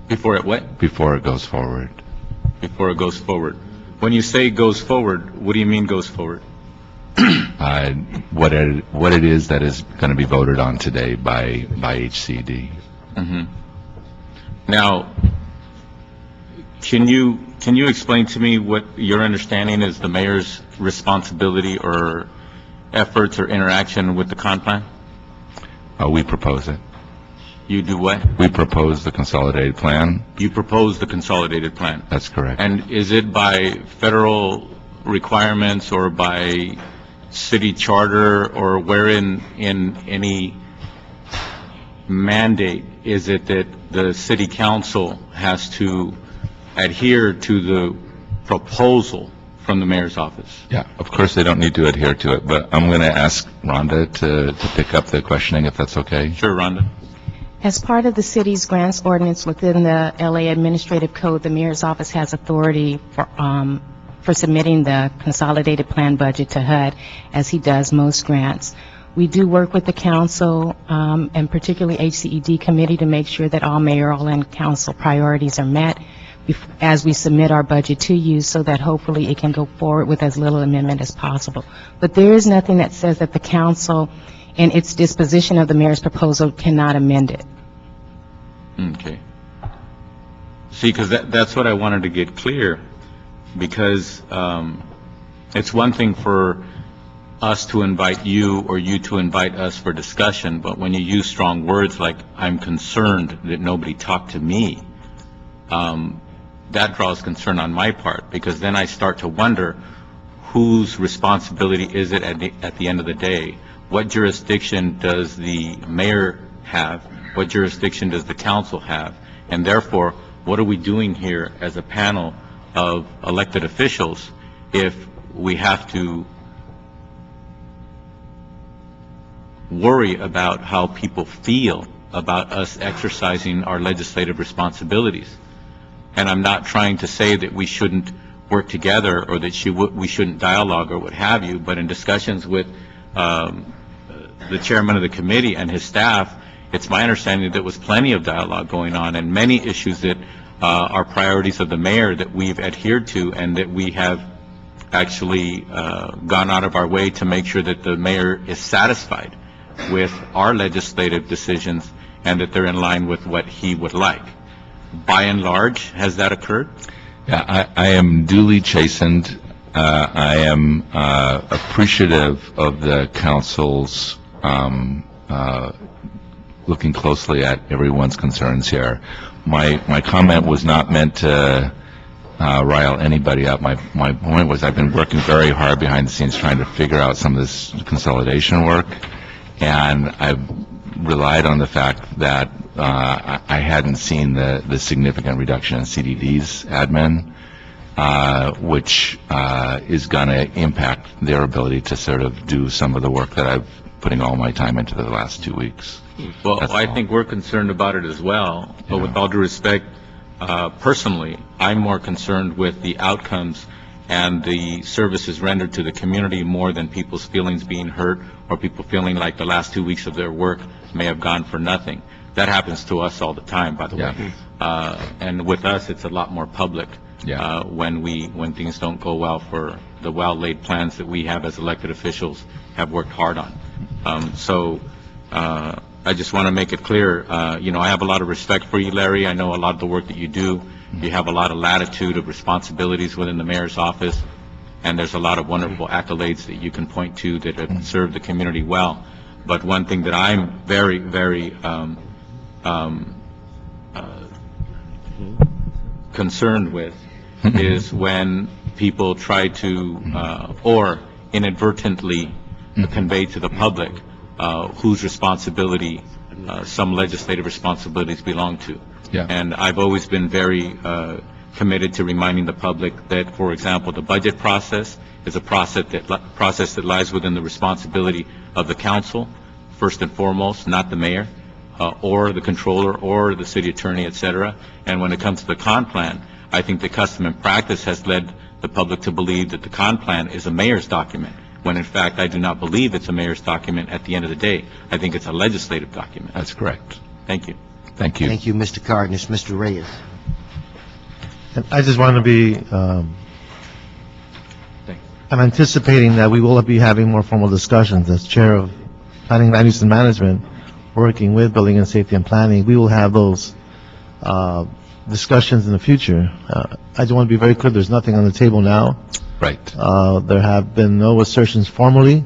Before it what? Before it goes forward. Before it goes forward. When you say goes forward, what do you mean goes forward? What it is that is going to be voted on today by HCD. Now, can you explain to me what your understanding is the mayor's responsibility or efforts or interaction with the comp plan? We propose it. You do what? We propose the consolidated plan. You propose the consolidated plan. That's correct. And is it by federal requirements or by city charter, or where in any mandate is it that the city council has to adhere to the proposal from the mayor's office? Yeah, of course, they don't need to adhere to it, but I'm going to ask Rhonda to pick up the questioning, if that's okay. Sure, Rhonda. As part of the city's grants ordinance within the LA Administrative Code, the mayor's office has authority for submitting the consolidated plan budget to HUD, as he does most grants. We do work with the council, and particularly HCED committee, to make sure that all mayoral and council priorities are met as we submit our budget to you, so that hopefully it can go forward with as little amendment as possible. But there is nothing that says that the council, in its disposition of the mayor's proposal, cannot amend it. Okay. See, because that's what I wanted to get clear, because it's one thing for us to invite you or you to invite us for discussion, but when you use strong words like, I'm concerned that nobody talked to me, that draws concern on my part, because then I start to wonder whose responsibility is it at the end of the day? What jurisdiction does the mayor have? What jurisdiction does the council have? And therefore, what are we doing here as a panel of elected officials if we have to worry about how people feel about us exercising our legislative responsibilities? And I'm not trying to say that we shouldn't work together or that we shouldn't dialogue or what have you, but in discussions with the chairman of the committee and his staff, it's my understanding that there was plenty of dialogue going on, and many issues that are priorities of the mayor that we've adhered to, and that we have actually gone out of our way to make sure that the mayor is satisfied with our legislative decisions and that they're in line with what he would like. By and large, has that occurred? Yeah, I am duly chastened. I am appreciative of the council's looking closely at everyone's concerns here. My comment was not meant to rile anybody up. My point was, I've been working very hard behind the scenes trying to figure out some of this consolidation work, and I've relied on the fact that I hadn't seen the significant reduction in CDD's admin, which is going to impact their ability to sort of do some of the work that I've putting all my time into the last 2 weeks. Well, I think we're concerned about it as well, but with all due respect, personally, I'm more concerned with the outcomes and the services rendered to the community more than people's feelings being hurt or people feeling like the last 2 weeks of their work may have gone for nothing. That happens to us all the time, by the way. And with us, it's a lot more public when things don't go well for the well-laid plans that we have as elected officials have worked hard on. I just want to make it clear, I have a lot of respect for you, Larry. I know a lot of the work that you do. You have a lot of latitude of responsibilities within the mayor's office, and there's a lot of wonderful accolades that you can point to that have served the community well. But one thing that I'm very, very concerned with is when people try to, or inadvertently convey to the public whose responsibility some legislative responsibilities belong to. And I've always been very committed to reminding the public that, for example, the budget process is a process that lies within the responsibility of the council, first and foremost, not the mayor, or the controller, or the city attorney, et cetera. And when it comes to the con plan, I think the custom and practice has led the public to believe that the con plan is a mayor's document, when in fact I do not believe it's a mayor's document at the end of the day. I think it's a legislative document. That's correct. Thank you. Thank you. Thank you, Mr. Cardenas. Mr. Reyes. And I just want to be, I'm anticipating that we will be having more formal discussions as Chair of Planning, Land Use and Management, working with Building and Safety and Planning. We will have those discussions in the future. I just want to be very clear, there's nothing on the table now. Right. There have been no assertions formally.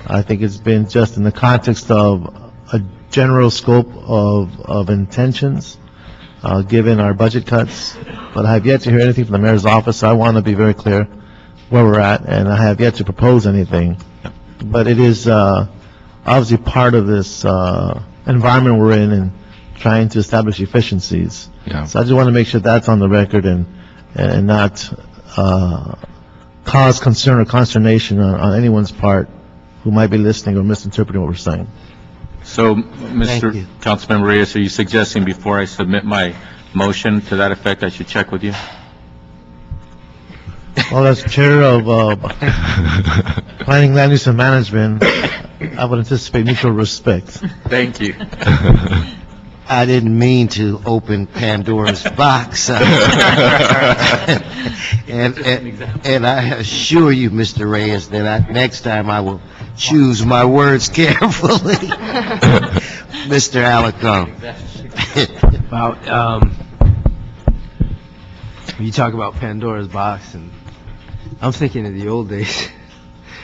I think it's been just in the context of general scope of intentions, given our budget cuts, but I have yet to hear anything from the mayor's office. So I want to be very clear where we're at, and I have yet to propose anything. But it is obviously part of this environment we're in and trying to establish efficiencies. Yeah. So I just want to make sure that's on the record and not cause concern or consternation on anyone's part who might be listening or misinterpreting what we're saying. So, Thank Mr. you. Councilmember Reyes, are you suggesting before I submit my motion to that effect, I should check with you? Well, as chair of Planning, Land Use, and Management, I would anticipate mutual respect. Thank you. I didn't mean to open Pandora's box. And I assure you, Mr. Reyes, that next time I will choose my words carefully. Mr. Alarcon. About, you talk about Pandora's box, and I'm thinking of the old days.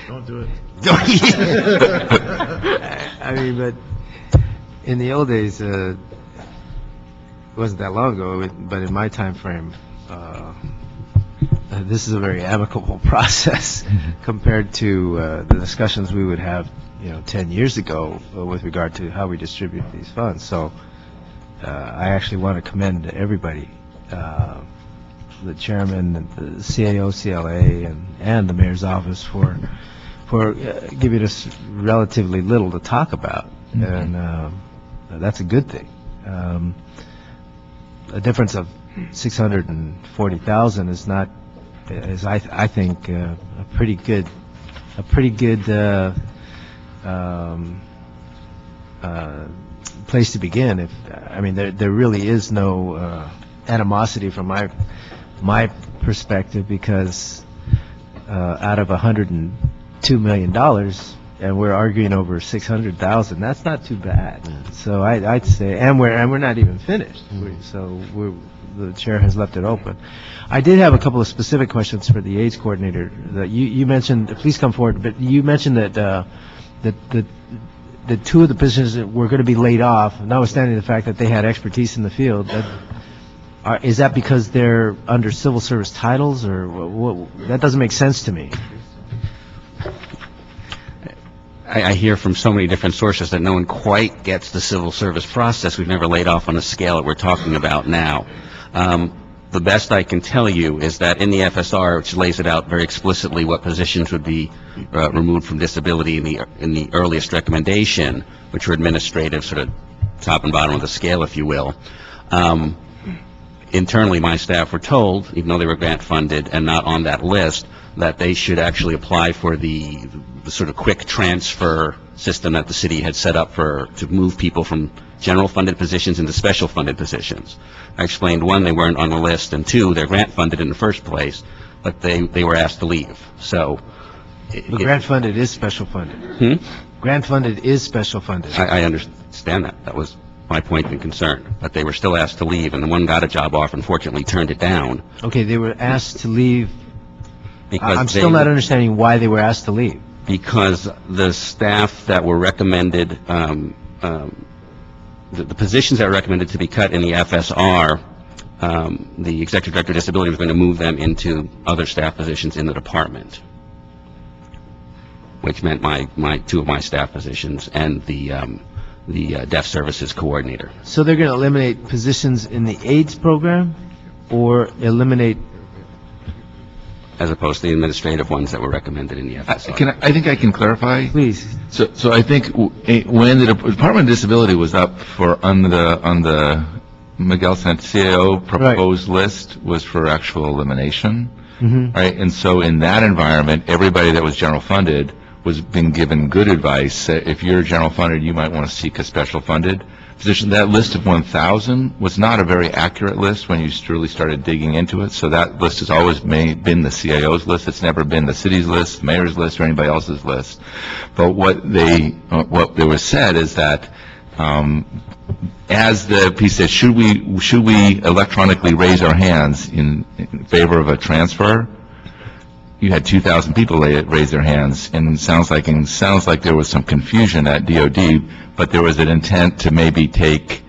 Don't do it. I mean, but in the old days, it wasn't that long ago, but in my time frame, this is a very amicable process compared to the discussions we would have, 10 years ago with regard to how we distribute these funds. So I actually want to commend everybody, the chairman, the CAO, CLA, and the mayor's office for giving us relatively little to talk about, and that's a good thing. A difference of $640,000 is not, I think, a pretty good place to begin. There really is no animosity from my perspective, because out of $102 million, and we're arguing over 600,000. That's not too bad. So I'd say, and we're not even finished. The chair has left it open. I did have a couple of specific questions for the AIDS coordinator. That you mentioned. Please come forward. But you mentioned that the two of the positions that were going to be laid off, notwithstanding the fact that they had expertise in the field. Is that because they're under civil service titles, or what? That doesn't make sense to me. I hear from so many different sources that no one quite gets the civil service process. We've never laid off on the scale that we're talking about now. The best I can tell you is that in the FSR, which lays it out very explicitly what positions would be removed from disability in the earliest recommendation, which were administrative, sort of top and bottom of the scale, if you will. Internally, my staff were told, even though they were grant funded and not on that list, that they should actually apply for the sort of quick transfer system that the city had set up to move people from general funded positions into special funded positions. I explained, one, they weren't on the list, and two, they're grant funded in the first place, but they were asked to leave. So, But grant funded is special funded. Grant funded is special funded. I understand that. That was my point and concern. But they were still asked to leave, and the one got a job offer, unfortunately turned it down. Okay, they were asked to leave. Because I'm still not understanding why they were asked to leave. Because the staff that were recommended, the positions that were recommended to be cut in the FSR, the Executive Director of Disability was going to move them into other staff positions in the department, which meant two of my staff positions and the Deaf Services Coordinator. So they're going to eliminate positions in the AIDS program, or eliminate, as opposed to the administrative ones that were recommended in the FSR. I think I can clarify. Please. So I think when the Department of Disability was up on the Miguel Santiago proposed list was for actual elimination, right? And so in that environment, everybody that was general funded was being given good advice. If you're general funded, you might want to seek a special funded position. That list of 1,000 was not a very accurate list when you really started digging into it. So that list has always been the CIO's list. It's never been the city's list, the mayor's list, or anybody else's list. But what was said is that as the piece said, should we electronically raise our hands in favor of a transfer? you had 2,000 people raise their hands, and it sounds like there was some confusion at DOD, but there was an intent to maybe take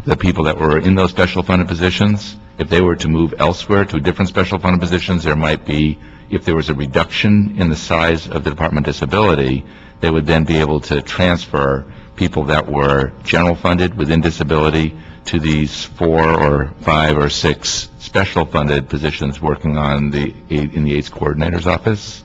the people that were in those special funded positions, if they were to move elsewhere to different special funded positions, there might be, if there was a reduction in the size of the Department of Disability, they would then be able to transfer people that were general funded within disability to these 4 or 5 or 6 special funded positions working on in the AIDS coordinator's office.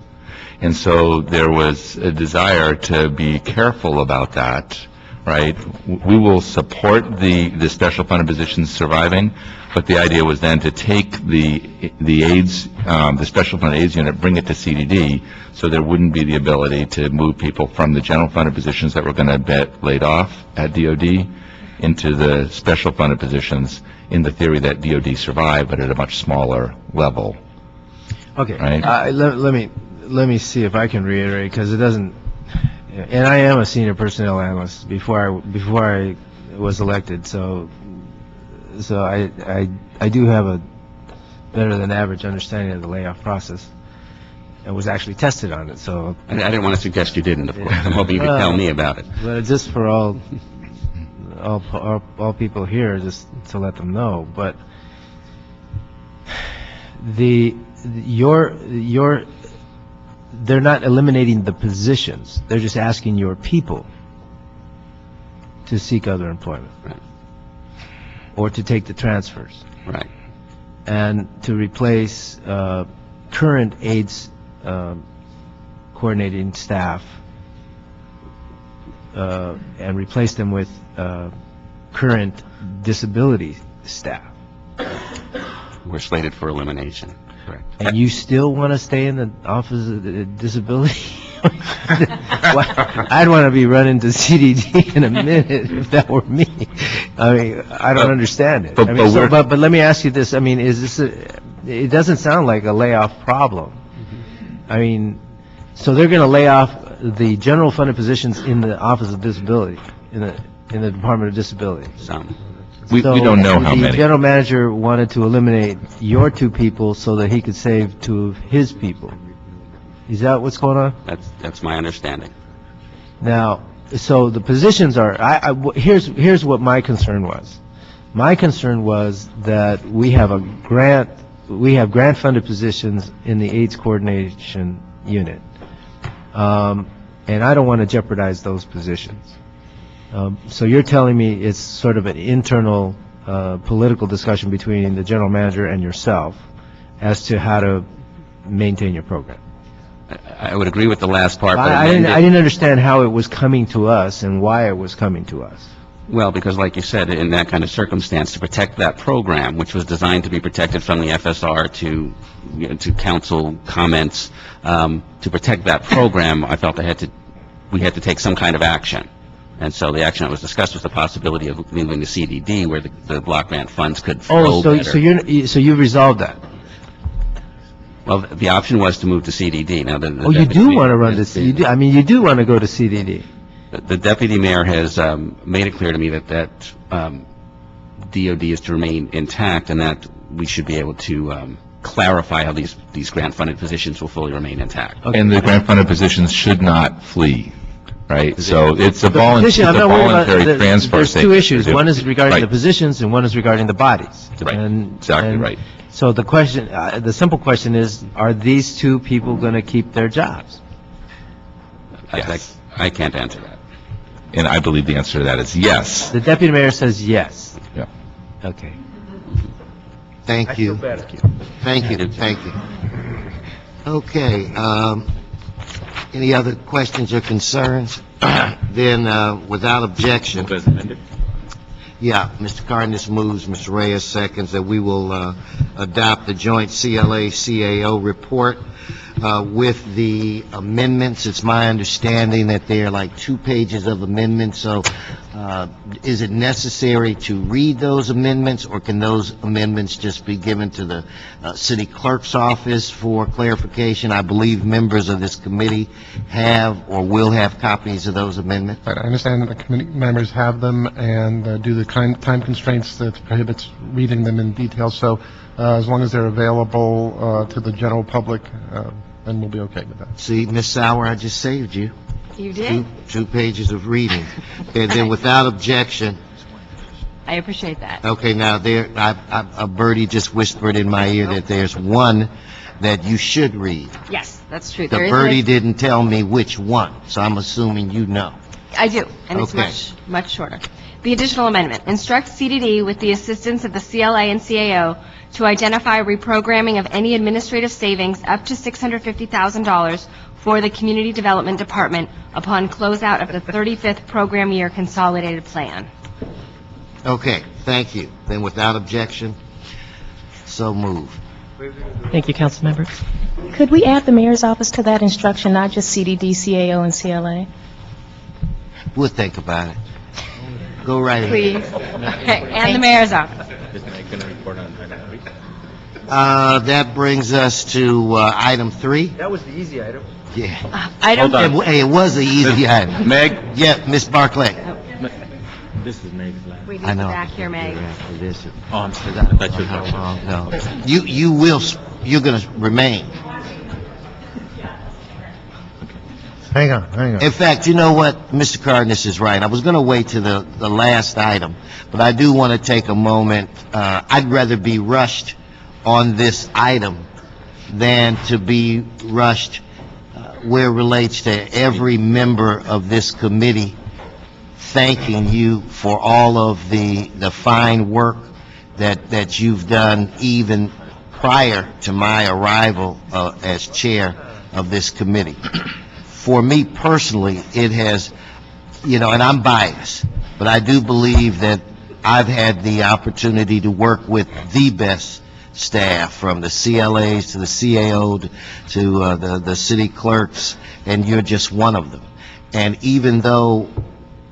And so there was a desire to be careful about that, right? We will support the special funded positions surviving, but the idea was then to take the AIDS, the special funded AIDS unit, bring it to CDD, so there wouldn't be the ability to move people from the general funded positions that were going to get laid off at DOD into the special funded positions, in the theory that DOD survived, but at a much smaller level. Okay. Right? Let me see if I can reiterate, because it doesn't. And I am a senior personnel analyst before I was elected, so I do have a better than average understanding of the layoff process, and was actually tested on it. So I didn't want to suggest you didn't, of course. I'm hoping you could tell me about it. But just for all people here, just to let them know. But they're not eliminating the positions. They're just asking your people to seek other employment. Right. Or to take the transfers. Right. And to replace current AIDS coordinating staff and replace them with current disability staff. We're slated for elimination. Correct. And you still want to stay in the Office of Disability? I'd want to be running to CDD in a minute if that were me. I mean, I don't understand it. But let me ask you this. I mean, it doesn't sound like a layoff problem. I mean, so they're going to lay off the general funded positions in the Office of Disability, in the Department of Disability. We don't know how many. The general manager wanted to eliminate your 2 people so that he could save 2 of his people. Is that what's going on? That's my understanding. Now, so the positions are, here's what my concern was. My concern was that we have grant funded positions in the AIDS coordination unit. And I don't want to jeopardize those positions. So you're telling me it's sort of an internal political discussion between the general manager and yourself as to how to maintain your program. I would agree with the last part. But I didn't understand how it was coming to us and why it was coming to us. Well, because like you said, in that kind of circumstance, to protect that program, which was designed to be protected from the FSR to council comments, to protect that program, I felt we had to take some kind of action. And so the action that was discussed was the possibility of moving to CDD, where the block grant funds could flow better. So you resolved that? Well, the option was to move to CDD. Now, you do want to run to CDD? I mean, you do want to go to CDD? The deputy mayor has made it clear to me that DOD is to remain intact, and that we should be able to clarify how these grant-funded positions will fully remain intact. Okay. And the grant-funded positions should not flee. Right, so it's a voluntary transfer. There's 2 issues. One is regarding the positions, and one is regarding the bodies. Right, exactly right. So the question, the simple question is, are these 2 people going to keep their jobs? Yes. I can't answer that. And I believe the answer to that is yes. The deputy mayor says yes. Yeah. Okay. Thank you. Thank you. Okay. Any other questions or concerns? Then, without objection, yeah, Mr. Cardenas moves, Mr. Reyes seconds, that we will adopt the joint CLA-CAO report with the amendments. It's my understanding that they are like 2 pages of amendments, so is it necessary to read those amendments, or can those amendments just be given to the city clerk's office for clarification? I believe members of this committee have or will have copies of those amendments. I understand that the committee members have them, and due to the time constraints that prohibits reading them in detail, so as long as they're available to the general public and we'll be okay with that. See, Ms. Sauer, I just saved you. You did? Two pages of reading. And then without objection, I appreciate that. okay, now a birdie just whispered in my ear that there's one that you should read. Yes, that's true. The There is birdie a- didn't tell me which one, so I'm assuming you know. I do, and it's Okay. much shorter. The additional amendment, instruct CDD with the assistance of the CLA and CAO to identify reprogramming of any administrative savings up to $650,000 for the Community Development Department upon closeout of the 35th program year consolidated plan. Okay, thank you. Then without objection, so moved. Thank you, council members. Could we add the mayor's office to that instruction, not just CDD, CAO, and CLA? We'll think about it. Go right ahead. Please. Okay, and the mayor's office. That brings us to item 3. That was the easy item. Yeah. Item Hold on. Hey, it was an easy item. Meg? Yeah, Ms. Barclay. This is Meg's last. We need I you know. back here, Meg. Oh, I'm sorry. I thought you were No. You're going to remain. Hang on. In fact, you know what? Mr. Cardenas is right. I was going to wait to the last item, but I do want to take a moment. I'd rather be rushed on this item than to be rushed where it relates to every member of this committee thanking you for all of the fine work that you've done even prior to my arrival as chair of this committee. For me personally, it has, and I'm biased, but I do believe that I've had the opportunity to work with the best staff, from the CLAs to the CAO to the city clerks, and you're just one of them. And even though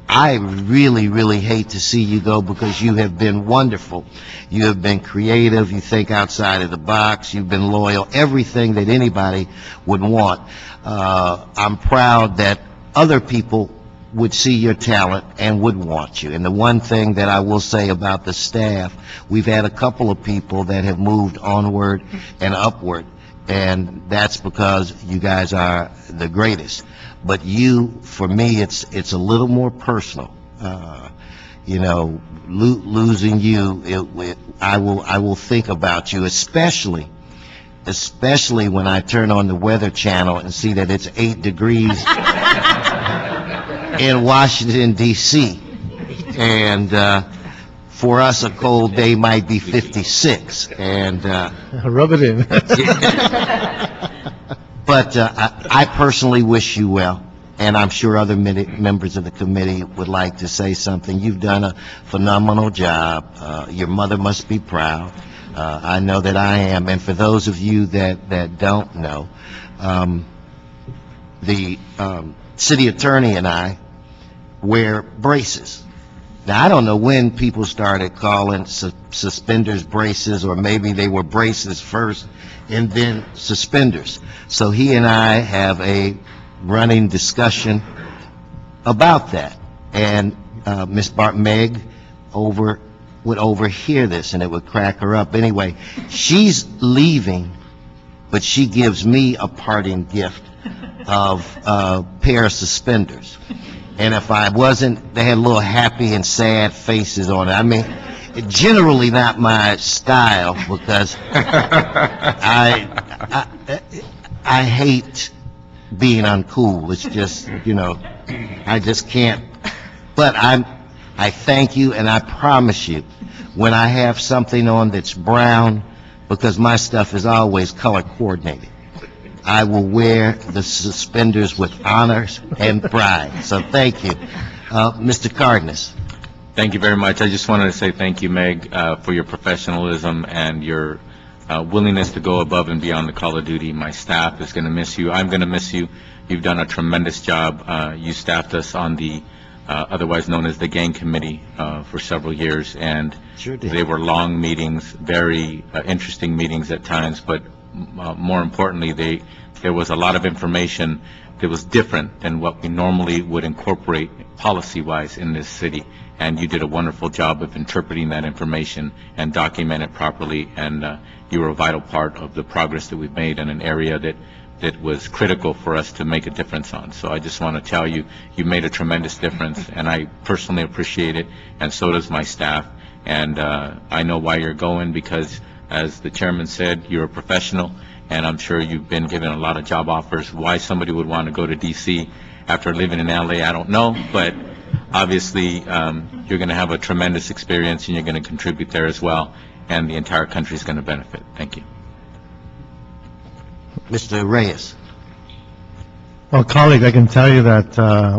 I really, really hate to see you go, because you have been wonderful, you have been creative, you think outside of the box, you've been loyal, everything that anybody would want. I'm proud that other people would see your talent and would want you. And the one thing that I will say about the staff, we've had a couple of people that have moved onward and upward, and that's because you guys are the greatest. But you, for me, it's a little more personal. Losing you, I will think about you, especially when I turn on the Weather Channel and see that it's 8 degrees in Washington, D.C. And for us, a cold day might be 56. And Rub it in. but I personally wish you well, and I'm sure other members of the committee would like to say something. You've done a phenomenal job. Your mother must be proud. I know that I am. And for those of you that don't know, the city attorney and I wear braces. Now, I don't know when people started calling suspenders braces, or maybe they were braces first and then suspenders. So he and I have a running discussion about that. And Ms. Meg would overhear this, and it would crack her up. Anyway, she's leaving, but she gives me a parting gift of a pair of suspenders. And if I wasn't, they had little happy and sad faces on it. I mean, generally not my style, because I hate being uncool. It's just, I just can't. But I thank you, and I promise you, when I have something on that's brown, because my stuff is always color coordinated, I will wear the suspenders with honors and pride. So thank you. Mr. Cardenas. Thank you very much. I just wanted to say thank you, Meg, for your professionalism and your willingness to go above and beyond the call of duty. My staff is going to miss you. I'm going to miss you. You've done a tremendous job. You staffed us on the otherwise known as the gang committee for several years, and Sure did. they were long meetings, very interesting meetings at times, but more importantly, there was a lot of information that was different than what we normally would incorporate policy-wise in this city. And you did a wonderful job of interpreting that information and document it properly. And you were a vital part of the progress that we've made in an area that that was critical for us to make a difference on. So I just want to tell you, you made a tremendous difference, and I personally appreciate it, and so does my staff. And I know why you're going, because, as the chairman said, you're a professional, and I'm sure you've been given a lot of job offers. Why somebody would want to go to D.C. after living in L.A., I don't know, but obviously, you're going to have a tremendous experience, and you're going to contribute there as well, and the entire country is going to benefit. Thank you. Mr. Reyes. Well, colleague, I can tell you that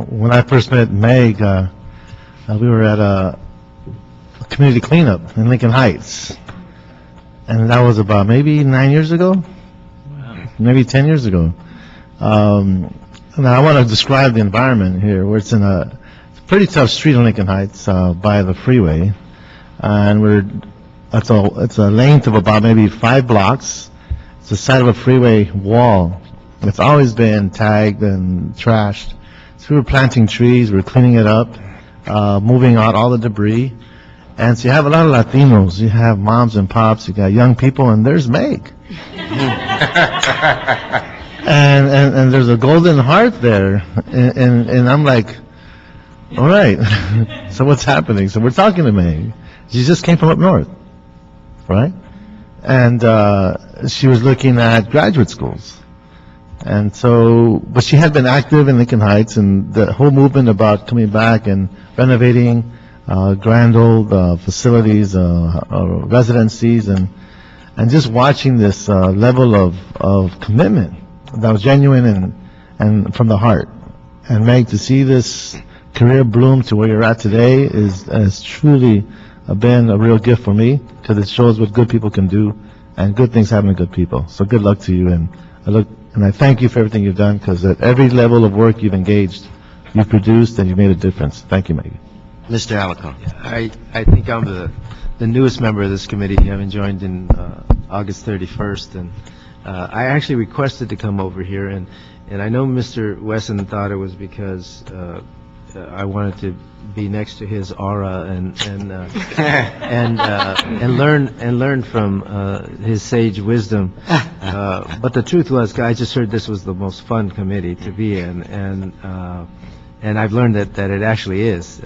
when I first met Meg, we were at a community cleanup in Lincoln Heights, and that was about maybe 9 years ago, maybe 10 years ago. Now, I want to describe the environment here, where it's in a pretty tough street in Lincoln Heights by the freeway, and it's a length of about maybe 5 blocks. It's the side of a freeway wall. It's always been tagged and trashed. So we were planting trees, we were cleaning it up, moving out all the debris. And so you have a lot of Latinos. You have moms and pops, you got young people, and there's Meg. and there's a golden heart there. And I'm like, all right, so what's happening? So we're talking to Meg. She just came from up north, right? And she was looking at graduate schools. And so, but she had been active in Lincoln Heights, and the whole movement about coming back and renovating grand old facilities, residencies, and just watching this level of commitment that was genuine and from the heart. And Meg, to see this career bloom to where you're at today has truly been a real gift for me, because it shows what good people can do, and good things happen to good people. So good luck to you, and I thank you for everything you've done, because at every level of work you've engaged, you've produced and you've made a difference. Thank you, Megan. Mr. Alarcon. I think I'm the newest member of this committee, having joined in August 31st, and I actually requested to come over here, and I know Mr. Wesson thought it was because I wanted to be next to his aura and learn from his sage wisdom. But the truth was, I just heard this was the most fun committee to be in, and I've learned that it actually is.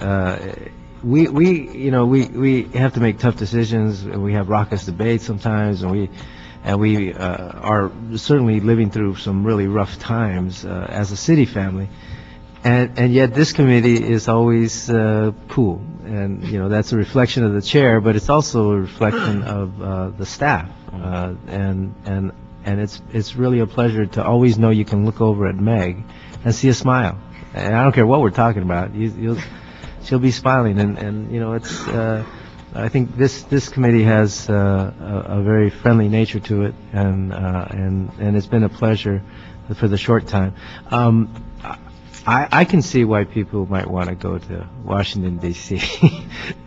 We have to make tough decisions, and we have raucous debates sometimes, and we are certainly living through some really rough times as a city family. And yet this committee is always cool, and that's a reflection of the chair, but it's also a reflection of the staff, and it's really a pleasure to always know you can look over at Meg and see a smile, and I don't care what we're talking about, she'll be smiling, and it's I think this committee has a very friendly nature to it, and it's been a pleasure for the short time. I can see why people might want to go to Washington, D.C.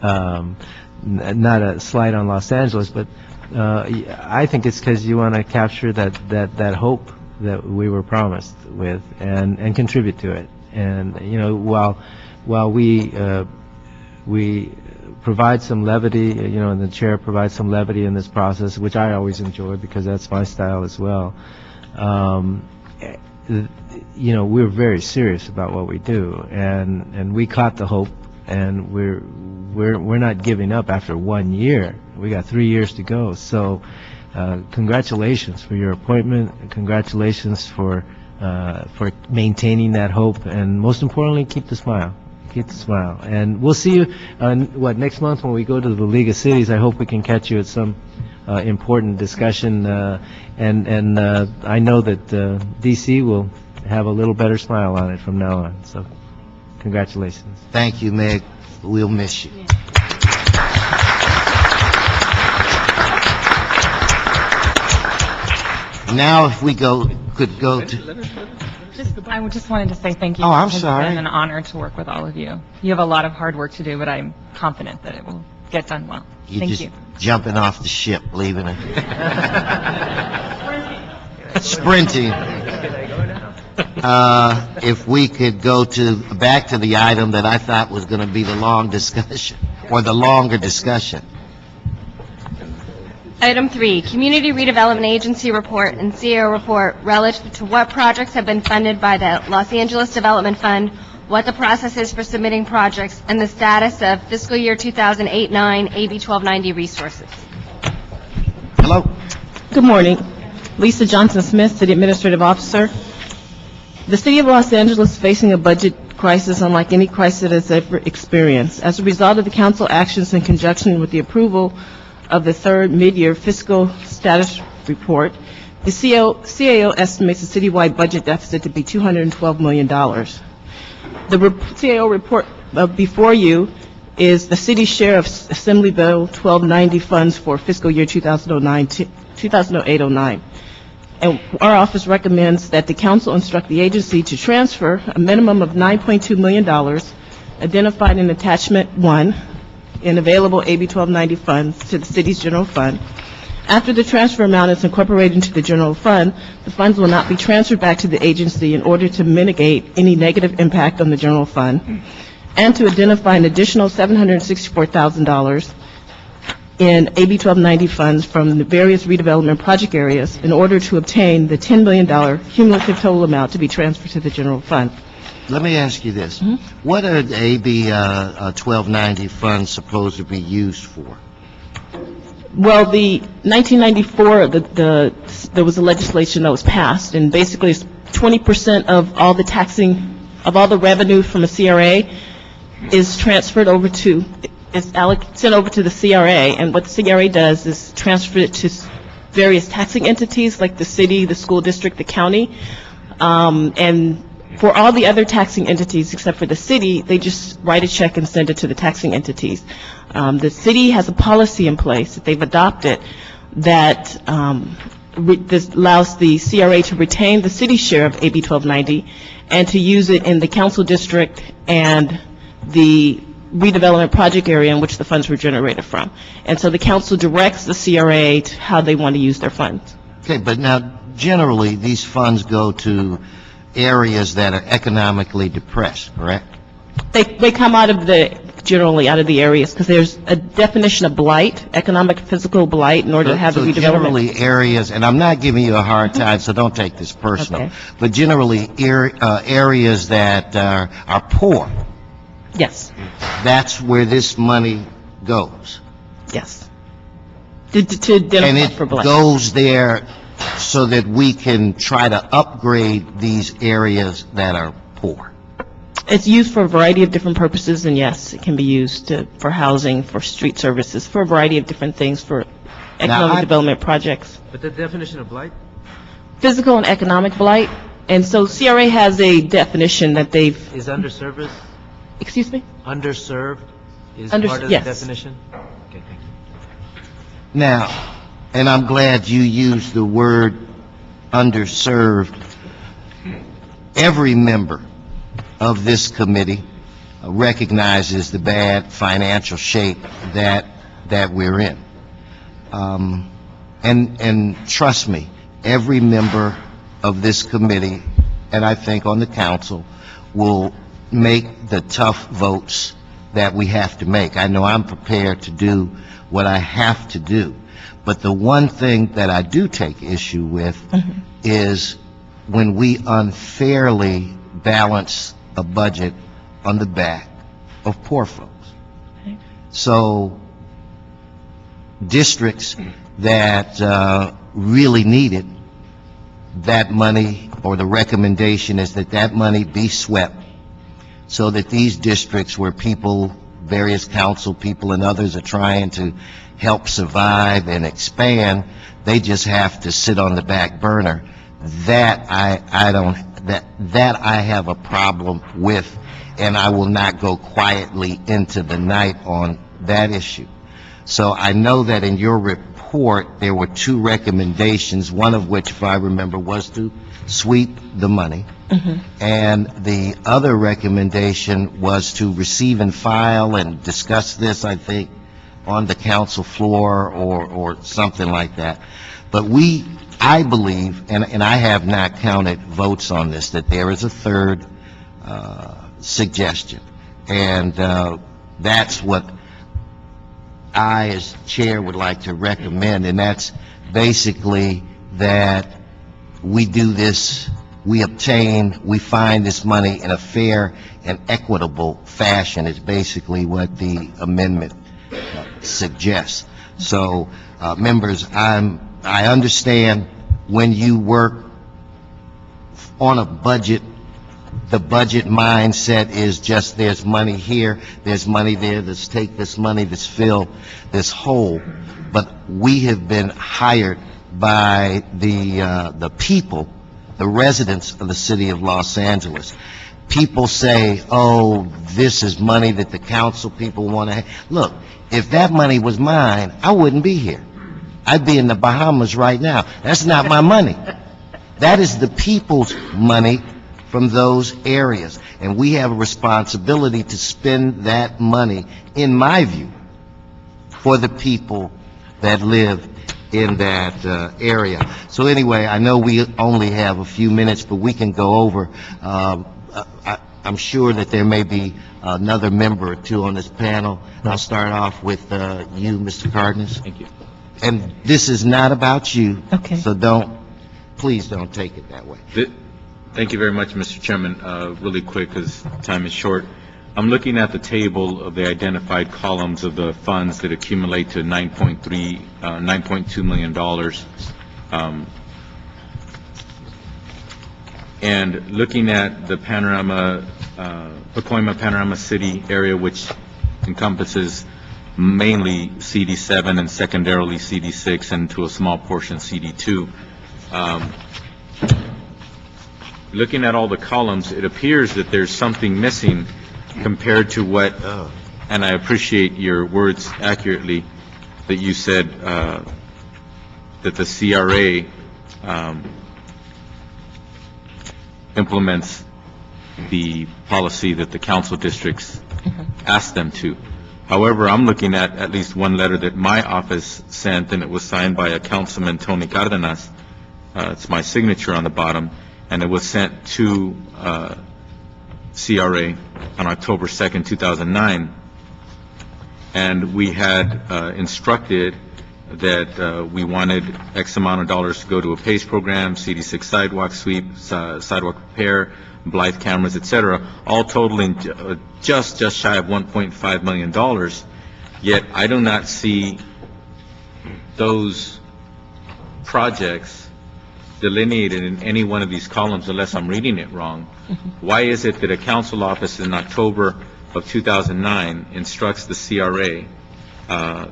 Not a slight on Los Angeles, but I think it's because you want to capture that hope that we were promised with, and contribute to it. And while we provide some levity, and the chair provides some levity in this process, which I always enjoy because that's my style as well. We're very serious about what we do, and we caught the hope, and we're not giving up after 1 year. We got 3 years to go. So, congratulations for your appointment. And congratulations for maintaining that hope, and most importantly, keep the smile. Keep the smile. And we'll see you next month when we go to the League of Cities. I hope we can catch you at some important discussion, and I know that DC will have a little better smile on it from now on. So, congratulations. Thank you, Meg. We'll miss you. Now, if we could go to... I just wanted to say thank you. Oh, I'm It's sorry. been an honor to work with all of you. You have a lot of hard work to do, but I'm confident that it will get done well. Thank you. Jumping off the ship, leaving it. Sprinting. If we could go back to the item that I thought was going to be the long discussion, or the longer discussion. Item 3, Community Redevelopment Agency Report and CAO Report relative to what projects have been funded by the Los Angeles Development Fund, what the process is for submitting projects, and the status of fiscal year 2008-9 AB 1290 resources. Hello. Good morning. Lisa Johnson-Smith, City Administrative Officer. The City of Los Angeles is facing a budget crisis unlike any crisis it has ever experienced. As a result of the council actions in conjunction with the approval of the third mid-year fiscal status report, the CAO estimates the citywide budget deficit to be $212 million. The CAO report before you is the city's share of Assembly Bill 1290 funds for fiscal year 2008-09. And our office recommends that the council instruct the agency to transfer a minimum of $9.2 million identified in attachment 1 in available AB 1290 funds to the city's general fund. After the transfer amount is incorporated into the general fund, the funds will not be transferred back to the agency in order to mitigate any negative impact on the general fund, and to identify an additional $764,000 in AB 1290 funds from the various redevelopment project areas in order to obtain the $10 million cumulative total amount to be transferred to the general fund. Let me ask you this. What are the AB 1290 funds supposed to be used for? Well, the 1994, there was a legislation that was passed, and basically it's 20% of all the all the revenue from a CRA is transferred over to, sent over to the CRA, and what the CRA does is transfer it to various taxing entities like the city, the school district, the county, and for all the other taxing entities except for the city, they just write a check and send it to the taxing entities. The city has a policy in place that they've adopted that this allows the CRA to retain the city's share of AB 1290 and to use it in the council district and the redevelopment project area in which the funds were generated from. And so the council directs the CRA to how they want to use their funds. Okay, but now generally these funds go to areas that are economically depressed, correct? They come generally out of the areas, because there's a definition of blight, economic physical blight, in order to have the redevelopment. Generally areas, and I'm not giving you a hard time, so don't take this personal, Okay. but generally areas that are poor. Yes. That's where this money goes. Yes. To identify And it for blight. goes there so that we can try to upgrade these areas that are poor. It's used for a variety of different purposes, and yes, it can be used for housing, for street services, for a variety of different things, for economic development projects. But the definition of blight? Physical and economic blight, and so CRA has a definition that they've... Is underserviced? Excuse me? Underserved is Under- part of yes. the definition? Okay, thank you. Now, and I'm glad you used the word underserved. Every member of this committee recognizes the bad financial shape that we're in. And trust me, every member of this committee, and I think on the council, will make the tough votes that we have to make. I know I'm prepared to do what I have to do. But the one thing that I do take issue with is when we unfairly balance a budget on the back of poor folks. So districts that really need it, that money, or the recommendation is that that money be swept so that these districts where people, various council people and others are trying to help survive and expand, they just have to sit on the back burner. That I have a problem with, and I will not go quietly into the night on that issue. So I know that in your report there were two recommendations, one of which, if I remember, was to sweep the money. And the other recommendation was to receive and file and discuss this, I think, on the council floor or something like that. But I believe, and I have not counted votes on this, that there is a third suggestion. And that's what I, as chair, would like to recommend, and that's basically that we do this, we find this money in a fair and equitable fashion is basically what the amendment suggests. So, members, I understand when you work on a budget, the budget mindset is just there's money here, there's money there, let's take this money, let's fill this hole. But we have been hired by the people, the residents of the city of Los Angeles. People say, oh, this is money that the council people want to have. Look, if that money was mine, I wouldn't be here. I'd be in the Bahamas right now. That's not my money. That is the people's money from those areas. And we have a responsibility to spend that money, in my view, for the people that live in that area. So anyway, I know we only have a few minutes, but we can go over. I'm sure that there may be another member or two on this panel. I'll start off with you, Mr. Cardenas. Thank you. And this is not about you. Okay. So please don't take it that way. Thank you very much, Mr. Chairman. Really quick, because time is short. I'm looking at the table of the identified columns of the funds that accumulate to $9.2 million. And looking at the Pacoima Panorama City area, which encompasses mainly CD7 and secondarily CD6 and to a small portion CD2. Looking at all the columns, it appears that there's something missing compared to what, and I appreciate your words accurately, that you said that the CRA implements the policy that the council districts ask them to. However, I'm looking at least one letter that my office sent, and it was signed by a councilman, Tony Cardenas. It's my signature on the bottom, and it was sent to CRA on October 2nd, 2009. And we had instructed that we wanted X amount of dollars to go to a PACE program, CD6 sidewalk sweep, sidewalk repair, Blythe cameras, etc., all totaling just shy of $1.5 million. Yet I do not see those projects delineated in any one of these columns unless I'm reading it wrong. Why is it that a council office in October of 2009 instructs the CRA,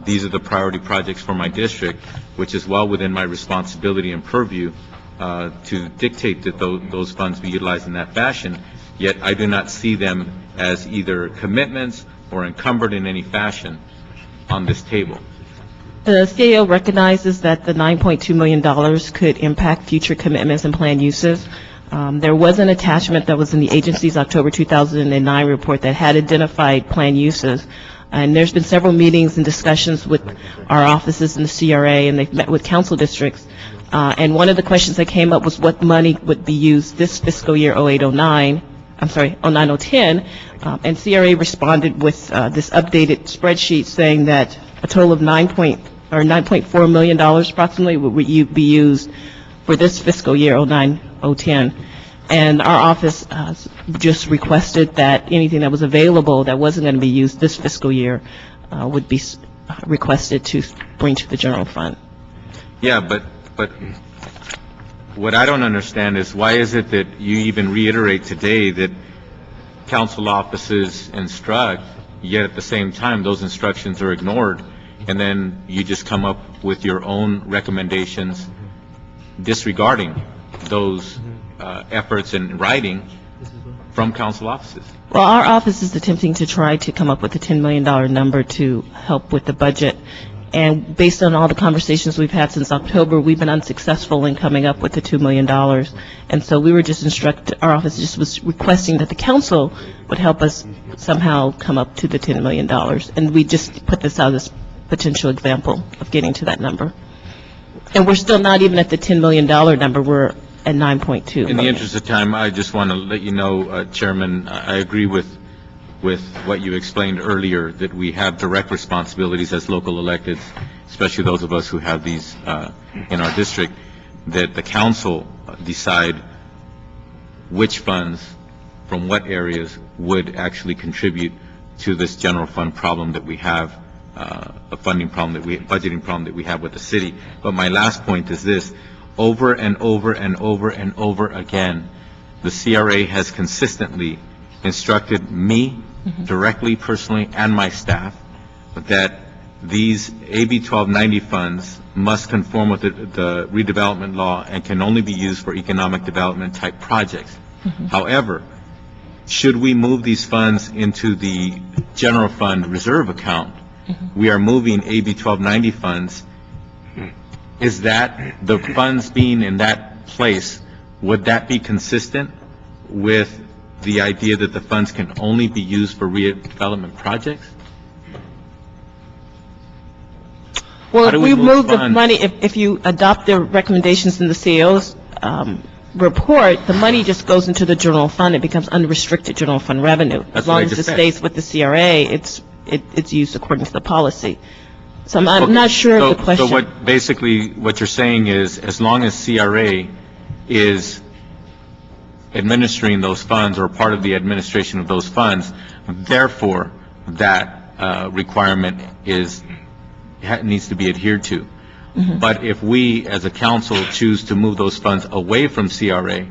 these are the priority projects for my district, which is well within my responsibility and purview to dictate that those funds be utilized in that fashion, yet I do not see them as either commitments or encumbered in any fashion on this table? The CAO recognizes that the $9.2 million could impact future commitments and planned uses. There was an attachment that was in the agency's October 2009 report that had identified planned uses. And there's been several meetings and discussions with our offices in the CRA, and they've met with council districts. And one of the questions that came up was what money would be used this fiscal year 09-10. And CRA responded with this updated spreadsheet saying that a total of $9.4 million approximately would be used for this fiscal year 09-10. And our office just requested that anything that was available that wasn't going to be used this fiscal year would be requested to bring to the general fund. Yeah, but what I don't understand is why is it that you even reiterate today that council offices instruct, yet at the same time those instructions are ignored, and then you just come up with your own recommendations disregarding those efforts in writing from council offices? Well, our office is attempting to try to come up with a $10 million number to help with the budget. And based on all the conversations we've had since October, we've been unsuccessful in coming up with the $2 million. And so we were just our office just was requesting that the council would help us somehow come up to the $10 million. And we just put this out as a potential example of getting to that number. And we're still not even at the $10 million number. We're at 9.2. In the interest of time, I just want to let you know, Chairman, I agree with with what you explained earlier, that we have direct responsibilities as local electeds, especially those of us who have these in our district, that the council decide which funds from what areas would actually contribute to this general fund problem that we have, a funding problem budgeting problem that we have with the city. But my last point is this: over and over and over and over again, the CRA has consistently instructed me directly, personally, and my staff that these AB 1290 funds must conform with the redevelopment law and can only be used for economic development type projects. However, should we move these funds into the general fund reserve account, we are moving AB 1290 funds. Is that, the funds being in that place, would that be consistent with the idea that the funds can only be used for redevelopment projects? Well, How if do we we move the funds? money, if you adopt the recommendations in the CAO's report, the money just goes into the general fund. It becomes unrestricted general fund revenue. That's As what I long as just it said. stays with the CRA, it's used according to the policy. So I'm not sure of the question. So what you're saying is, as long as CRA is administering those funds or part of the administration of those funds, therefore that requirement needs to be adhered to. But if we as a council choose to move those funds away from CRA,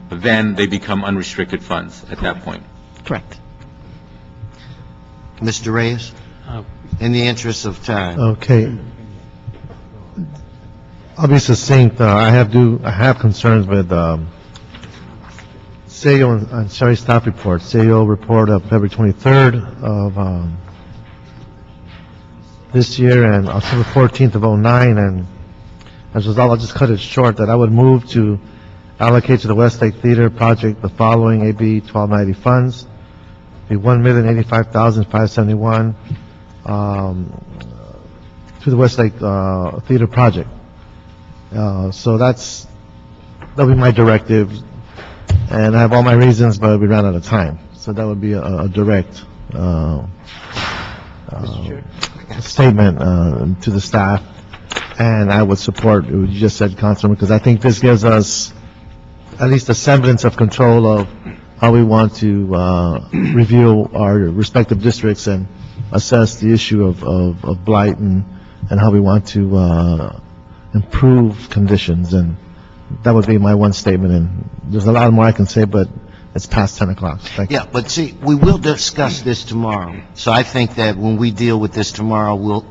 then they become unrestricted funds at that point. Correct. Mr. Reyes, in the interest of time. Okay. I'll be succinct. I have concerns with CEO and Sherry staff report. CEO report of February 23rd of this year and October 14th of 09, and as a result, I'll just cut it short, that I would move to allocate to the Westlake Theater project the following AB 1290 funds: the $1,085,571 to the Westlake Theater project. So that'll be my directive, and I have all my reasons, but we ran out of time. So that would be a direct statement to the staff, and I would support what you just said, Councilman, because I think this gives us at least a semblance of control of how we want to review our respective districts and assess the issue of blight and how we want to improve conditions. And that would be my one statement, and there's a lot more I can say, but it's past 10 o'clock. Thank you. Yeah, but see, we will discuss this tomorrow. So I think that when we deal with this tomorrow,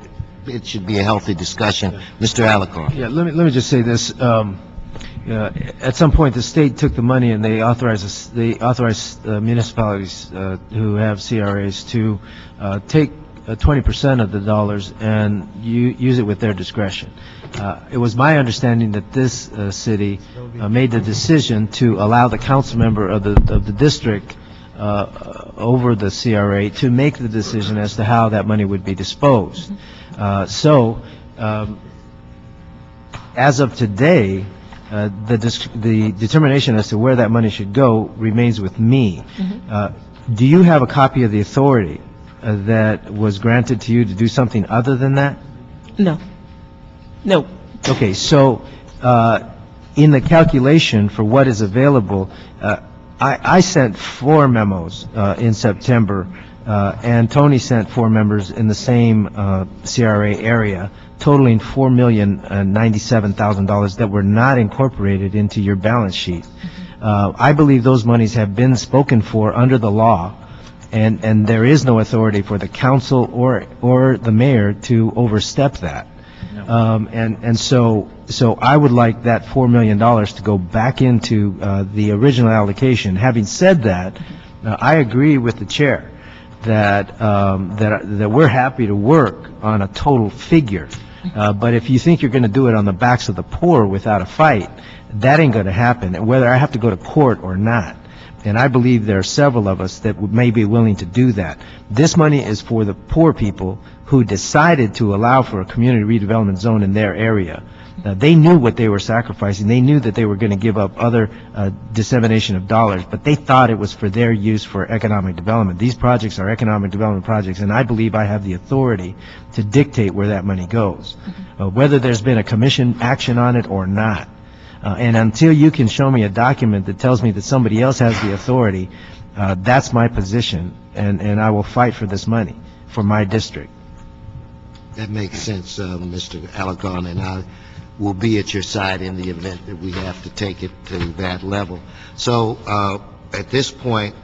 it should be a healthy discussion. Mr. Alacor. Yeah, let me just say this. At some point, the state took the money and they authorized municipalities who have CRAs to take 20% of the dollars and use it with their discretion. It was my understanding that this city made the decision to allow the council member of the district over the CRA to make the decision as to how that money would be disposed. So, as of today, the determination as to where that money should go remains with me. Do you have a copy of the authority that was granted to you to do something other than that? No. No. Okay, so in the calculation for what is available, I sent 4 memos in September, and Tony sent 4 members in the same CRA area, totaling $4,097,000 that were not incorporated into your balance sheet. I believe those monies have been spoken for under the law, and there is no authority for the council or the mayor to overstep that. And so I would like that $4 million to go back into the original allocation. Having said that, I agree with the chair that we're happy to work on a total figure. But if you think you're going to do it on the backs of the poor without a fight, that ain't going to happen, whether I have to go to court or not. And I believe there are several of us that may be willing to do that. This money is for the poor people who decided to allow for a community redevelopment zone in their area. They knew what they were sacrificing. They knew that they were going to give up other dissemination of dollars, but they thought it was for their use for economic development. These projects are economic development projects, and I believe I have the authority to dictate where that money goes, whether there's been a commission action on it or not. And until you can show me a document that tells me that somebody else has the authority, that's my position, and I will fight for this money for my district. That makes sense, Mr. Alagon, and I will be at your side in the event that we have to take it to that level. So at this point,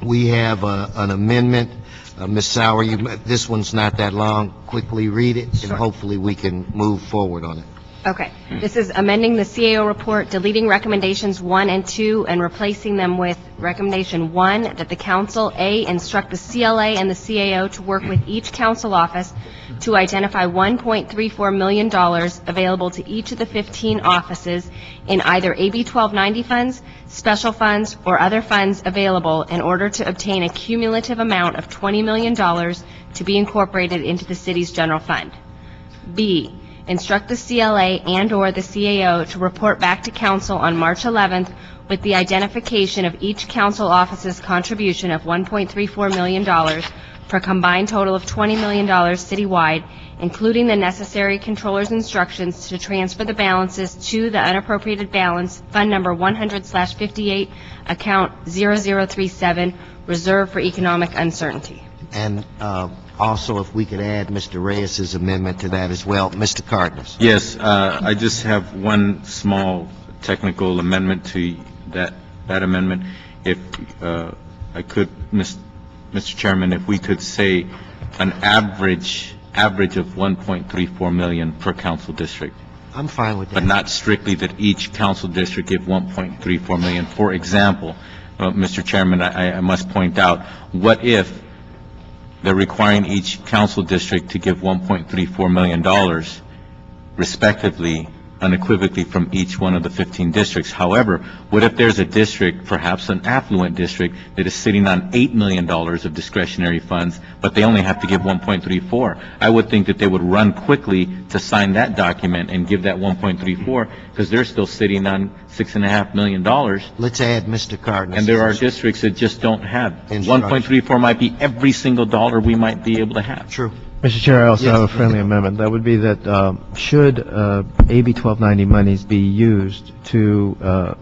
we have an amendment. Ms. Sauer, this one's not that long. Quickly read it, and hopefully we can move forward on it. Okay. This is amending the CAO report, deleting recommendations 1 and 2, and replacing them with recommendation 1, that the council, A, instruct the CLA and the CAO to work with each council office to identify $1.34 million available to each of the 15 offices in either AB 1290 funds, special funds, or other funds available in order to obtain a cumulative amount of $20 million to be incorporated into the city's general fund. B, instruct the CLA and/or the CAO to report back to council on March 11th with the identification of each council office's contribution of $1.34 million for a combined total of $20 million citywide, including the necessary controller's instructions to transfer the balances to the unappropriated balance, fund number 100/58, account 0037, reserve for economic uncertainty. And also, if we could add Mr. Reyes's amendment to that as well. Mr. Cardenas. Yes, I just have one small technical amendment to that amendment. If I could, Mr. Chairman, if we could say an average of 1.34 million per council district. I'm fine with that. But not strictly that each council district give 1.34 million. For example, Mr. Chairman, I must point out, what if they're requiring each council district to give $1.34 million, respectively, unequivocally from each one of the 15 districts. However, what if there's a district, perhaps an affluent district, that is sitting on $8 million of discretionary funds, but they only have to give 1.34? I would think that they would run quickly to sign that document and give that 1.34, because they're still sitting on $6.5 million. Let's add Mr. Cardenas. And there are districts that just don't have. 1.34 might be every single dollar we might be able to have. True. Mr. Chair, I also have a friendly amendment. That would be that should AB 1290 monies be used to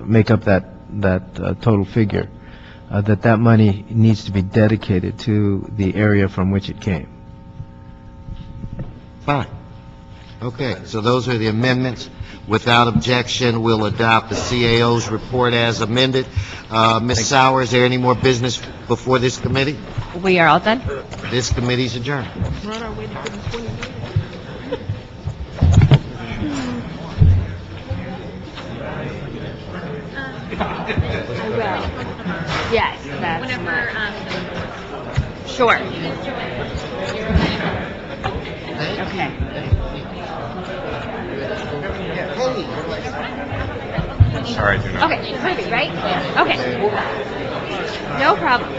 make up that total figure, that money needs to be dedicated to the area from which it came. Fine. Okay, so those are the amendments. Without objection, we'll adopt the CAO's report as amended. Ms. Sauer, is there any more business before this committee? We are all done. This committee's adjourned. We're on our way to getting 20 million. I will. Yes, that's whenever. Sure. Okay. Sorry, Okay, perfect, right? Okay. No problem.